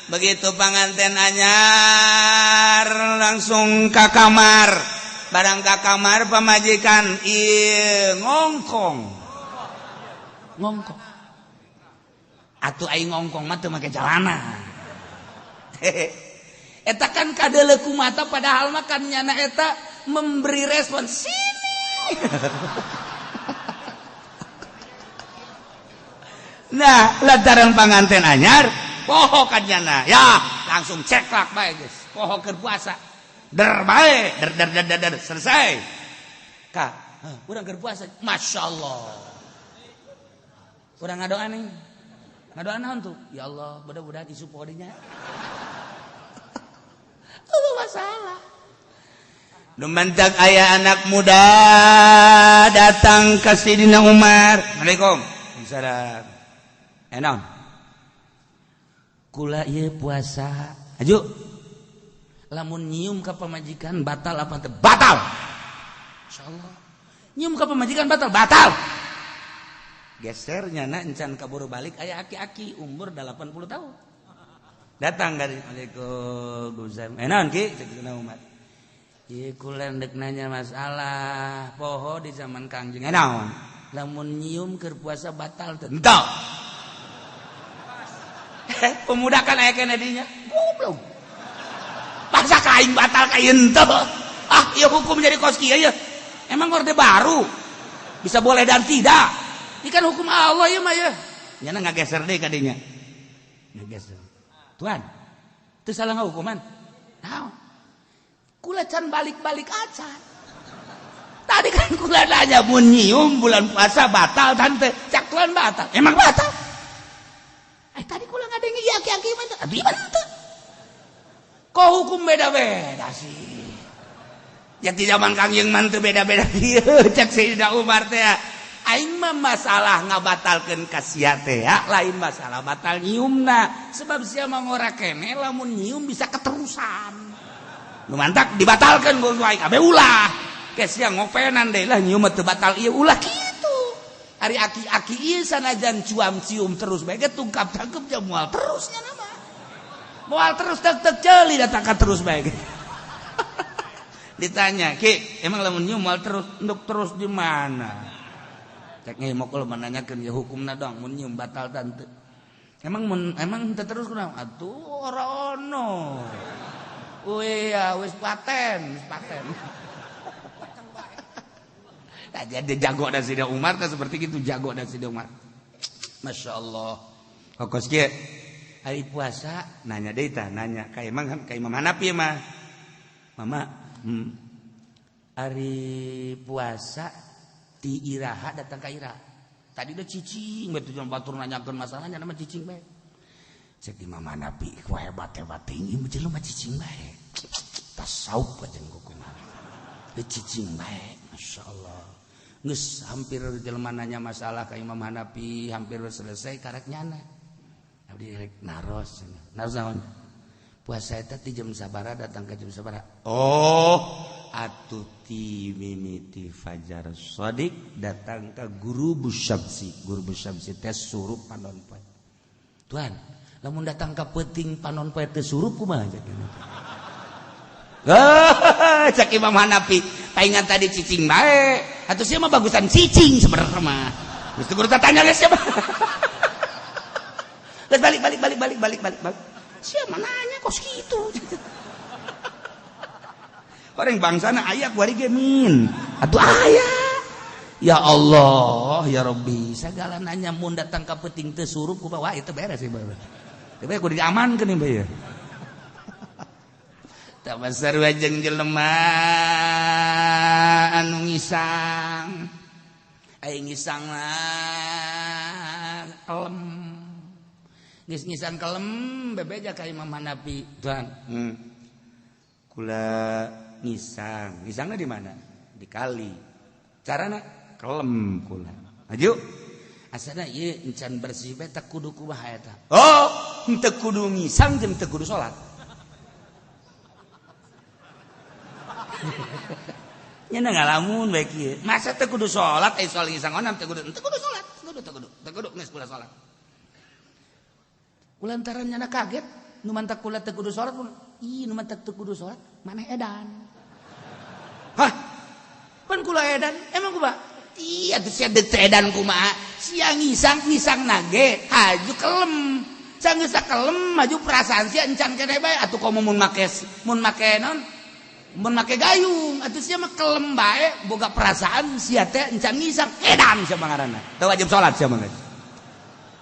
Begitu panganten anyar langsung ka kamar. Barang ka kamar pamajikan ngongkong. Atuh aing ngongkong mah teu make jalana. Eta kan kadeuleu kumata padahal mah kan nyana eta memberi respon sini. Nah, lantaran panganten anyar, poho kan nyana. Ya, langsung ceklak bae geus. Poho keur puasa. Der bae, der selesai. Kak, urang keur puasa. Masyaallah. Urang ngadoa nih. Ngadoa naon tuh? Ya Allah, mudah-mudahan isu poho dinya. Apa masalah? Lumantak aya anak muda datang ke Sidina Umar. Assalamualaikum. Waalaikumsalam. Enaon? Kula ieu puasa. Aju. Lamun nyium ka pamajikan batal apa teu? Batal. Insyaallah. Nyium ka pamajikan batal? Batal. Gesernya na encan kaburu balik aya aki-aki umur 80 tahun. Datang dari Waalaikumsalam. Enaon ki? Sidina Umar. Ieu kula ndek nanya masalah poho di zaman Kangjeng. Naon? Lamun nyium keur puasa batal teu? Henteu. Pemuda kan aya keneh dinya. Goblok. Paksa kaing batal ka henteu. Ah, ieu hukum jadi kos kieu ya. Emang orde baru. Bisa boleh dan tidak. Ini kan hukum Allah ya mah ya. Nyana ngageser deui ka dinya. Ngageser. Tuan. Teu salah ngahukuman. Naon? Kula can balik-balik aja. Tadi kan kula nanya mun nyium bulan puasa batal tante. Cak tuan batal. Emang batal? Tadi kula ngadengi aki-aki mah. Di mana teh? Kok hukum beda-beda sih? Ya di zaman Kangjeng man teu beda-beda kieu cek Sayyidina Umar teh. Aing mah masalah ngabatalkeun ka sia teh ya, lain masalah batal nyiumna. Sebab sia mah ngora keneh lamun nyium bisa keterusan. Nu mantak dibatalkeun ku aing abe ulah. Kes yang ngopenan deui lah nyium teu batal ieu ulah kitu. Ari aki-aki ieu sanajan cuam cium terus bae ge tungkap tangkep ja moal terus nya nama. Moal terus tek-tek ceuli datang terus bae ge. Ditanya, "Ki, emang lamun nyium moal terus enduk terus di mana?" Cek nge mokol menanyakeun ya hukumna dong mun nyium batal tante. Emang teu terus kunaon? Atuh ora ono. Ya, wis paten. Nah, jadi jago dan Sidina Umar kan seperti itu, jago dan Sidina Umar. Masya Allah. Kokos kieu hari puasa nanya deui tah, nanya ka Imam Hanafi mah. Mama, hari puasa ti iraha datang ka iraha. Tadi udah cicing betul jangan batur nanyakeun masalahnya nama cicing bae. Cek Imam Hanafi ku hebat-hebat tinggi jeung mah cicing bae. Tasawuf jeung kumaha. Teu cicing bae, masyaallah. Geus hampir jelema nanya masalah ka Imam Hanafi hampir selesai karek nyana. Abdi rek naros. Naros naon? Puasa eta ti jam sabaraha datang ka jam sabaraha? Oh, atuh ti mimiti fajar shadiq datang ka guru busyamsi. Guru busyamsi teh surup panon poe. Tuan, lamun datang ka peuting panon poe teh surup kumaha cek kitu? Cek Imam Hanafi, paingan tadi cicing bae. Atuh sia mah bagusan cicing sebenarnya mah. Geus guru tanya geus sia mah. Geus balik. Sia mah nanya kos kitu. Orang bangsana aya ku ari ge min. Atuh aya. Ya Allah, ya Rabbi, sagala nanya mun datang ka peuting teu surup kumaha? Wah, itu beres sih bae. Teu bae kudu diamankeun ieu bae. Tabasar wajeng jelema anu ngisang. Ai ngisang kelem. Geus ngisang kelem bebeja ka Imam Hanafi. Tuan, kula ngisang. Ngisangna di mana? Di kali. Carana kelem kula. Maju. asana ieu encan bersih bae teu kudu kumaha eta. Oh, teu kudu ngisang jeung teu kudu salat. Nya ngalamun bae kieu. Masa teu kudu salat aya soal ngisang onam teu kudu salat, teu kudu geus kula salat. Kulantaran nyana kaget nu mantak kula teu kudu salat, ih nu mantak teu kudu salat maneh edan. Hah? Pan kula edan, emang kumaha? Iya tuh sia deuk edan kumaha? Sia ngisang nage haju kelem. Sanggeus sakelem maju perasaan sia encan keneh bae atuh komo mun make gayung atuh sia mah kelem bae boga perasaan sia teh encan ngisang edan sia pangaranna. Teu wajib salat sia mah.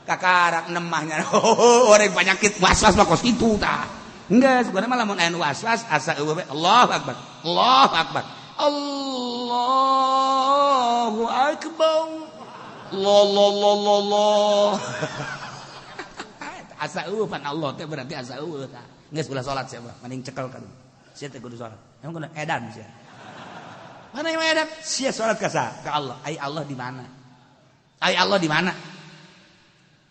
Kakarak nemahnya orang penyakit waswas mah kos kitu tah. Enggeus sebenarnya mah lamun aya waswas asa eueuh bae Allahu akbar. Allahu akbar. Allahu akbar. Allah. Asa eueuh pan Allah teh berarti asa eueuh tah. Geus ulah salat sia mah mending cekel kan. Sia teh kudu salat. Emang kudu edan sia. Mana yang edan? Sia salat ka sa? Ka Allah. Ai Allah di mana? Ai Allah di mana?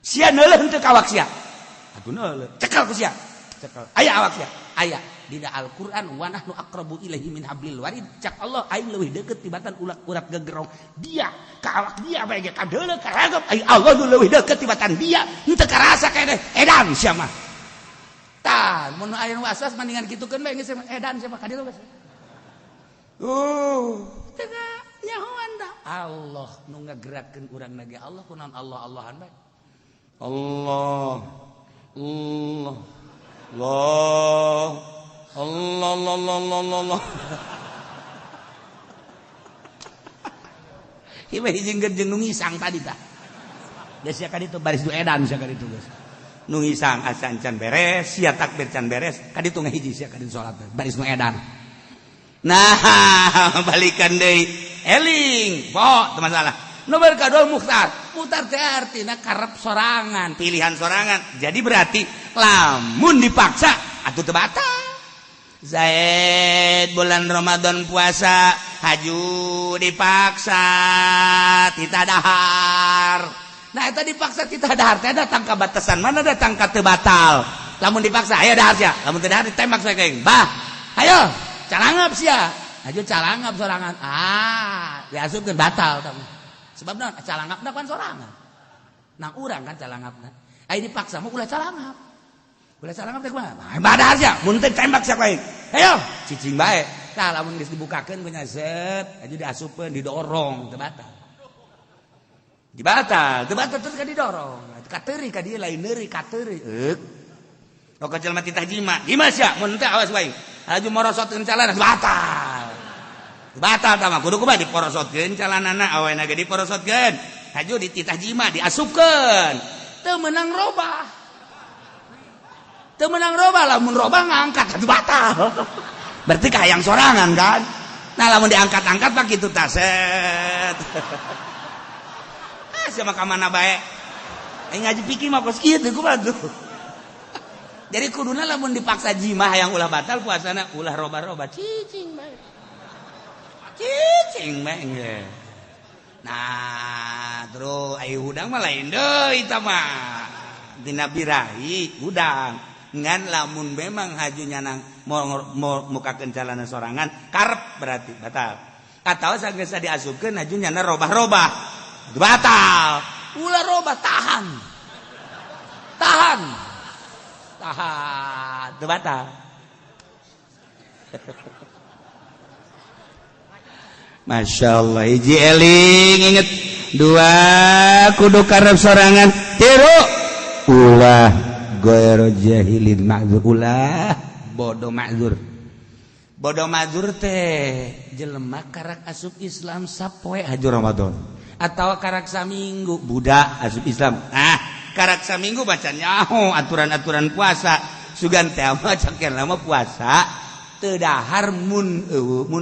Sia neuleuh henteu ka awak sia. Atuh neuleuh. Cekel ku sia. Cekel. Aya awak sia. Aya dina Al-Qur'an wa nahnu aqrabu ilaihi min hablil warid. Cak Allah aing leuwih deukeut tibatan urat gegerong. Dia ka awak dia bae ge kadeuleuh karagap. Ai Allah nu leuwih deukeut tibatan dia. Henteu karasa keneh edan sia mah. Tah, mun aya waswas mendingan kitukeun bae geus edan sia mah kadieu geus. Teu nyahoan da. Allah nu ngagerakeun urang nage Allah kunaon Allah-Allahan bae. Allah. Ieu hiji jeung nu ngisang tadi tah. Geus sia ka ditu baris du edan sia ka ditu geus. Nu ngisang asa can beres, sia takbir can beres, ka ditu ngahiji sia ka ditu salat baris nu edan. Nah, balikan deui. Eling, teu masalah. Nomor kedua mukhtar teh artinya karep sorangan, pilihan sorangan. Jadi berarti lamun dipaksa atuh teu batal. Zaid bulan Ramadan puasa haju dipaksa tita dahar. Nah eta dipaksa tita dahar teh datang ka batasan mana datang ka teu batal. Lamun dipaksa aya dahar sia, lamun teu dahar ditembak sae keing. Bah, ayo calangap sia. Haju calangap sorangan. Diasupkeun batal tah. Sebab naon calangapna kan sorangan. Nang urang kan calangapna. Ai dipaksa mah ulah calangap. Ulah calangap teh kumaha? Badar sia, mun teh tembak sia kuaing. Ayo, cicing bae. Tah lamun geus dibukakeun nya set, aju diasupkeun didorong teu batal. Teu batal terus ka didorong. Kateuri ka dieu lain neuri kateuri. Euk. Ka jelema titah jima. Jima sia, mun teh awas wae. Aju morosotkeun calana batal. Batal tah mah kudu kumaha diporosotkeun calanana awena ge diporosotkeun. Haju dititah jima diasupkeun. Teu meunang robah. Lamun robah ngangkat atuh batal. Berarti kahayang sorangan kan? Nah lamun diangkat-angkat mah kitu tah set. Sia mah ka mana bae. Ngaji fikih mah kos kieu teh kumaha tuh. Jadi kuduna lamun dipaksa jima hayang ulah batal puasana ulah robah-robah cicing bae. Cicing bae. Nah, terus ayo hudang mah lain deui eta mah. Dina birahi hudang. Ngan lamun memang hajunya nang mau mukakeun calana sorangan karep berarti batal. Atawa sageus diasupkeun hajunya na robah-robah. Batal. Ulah robah tahan. Teu batal. Masya Allah, hiji eling inget, dua kudu karep sorangan, tiru ulah goero jahilin ma'zur, ulah bodoh ma'zur. Bodoh ma'zur teh jelema karak asup Islam sapoe haju Ramadan atawa karak saminggu budak asup Islam. Karak saminggu baca nyaho aturan-aturan puasa sugan teh mah cakeun lama puasa teu dahar mun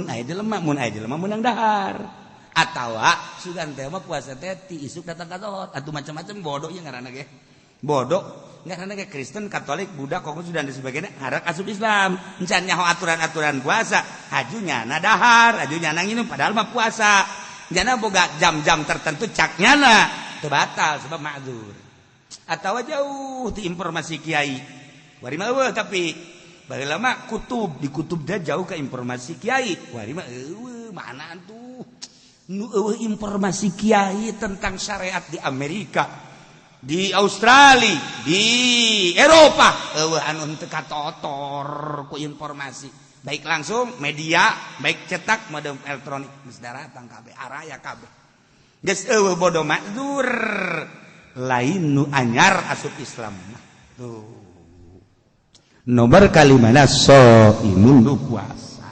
aya jelema menang dahar atawa sugan teh mah puasa teh ti isuk datang ka zohor atuh macam-macam bodoh ieu ngaranna ge bodoh ngaranna ge Kristen Katolik Buddha kok sudah di sebagainya harak asup Islam encan nyaho aturan-aturan puasa hajunya na dahar hajunya na nginum padahal mah puasa jana boga jam-jam tertentu caknya na teu batal sebab ma'dzur. Atawa jauh ti informasi kiai. Wari mah eueuh tapi baheula mah kutub, di kutub dah jauh ke informasi kiai. Wari mah eueuh mana tuh. Nu eueuh informasi kiai tentang syariat di Amerika, di Australia, di Eropa, eueuh anu teu katotor ku informasi. Baik langsung media, baik cetak mode elektronik geus datang kabeh araya kabeh. Geus eueuh bodo ma'dzur. Lain nu anyar asup Islam mah. Tuh. Nomor kalimana shaimun nu puasa.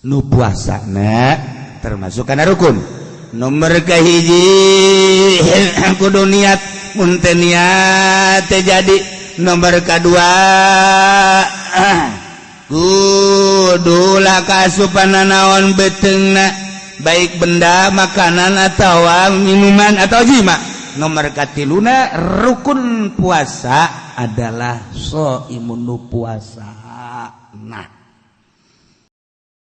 Nu puasana termasuk kana rukun. Nomor kahiji kudu niat, mun teu niat teh jadi. Nomor kedua kudu kasupan naon beteungna, baik benda makanan atau minuman atau jima. Nomor katiluna rukun puasa adalah shaimun nu puasa. Nah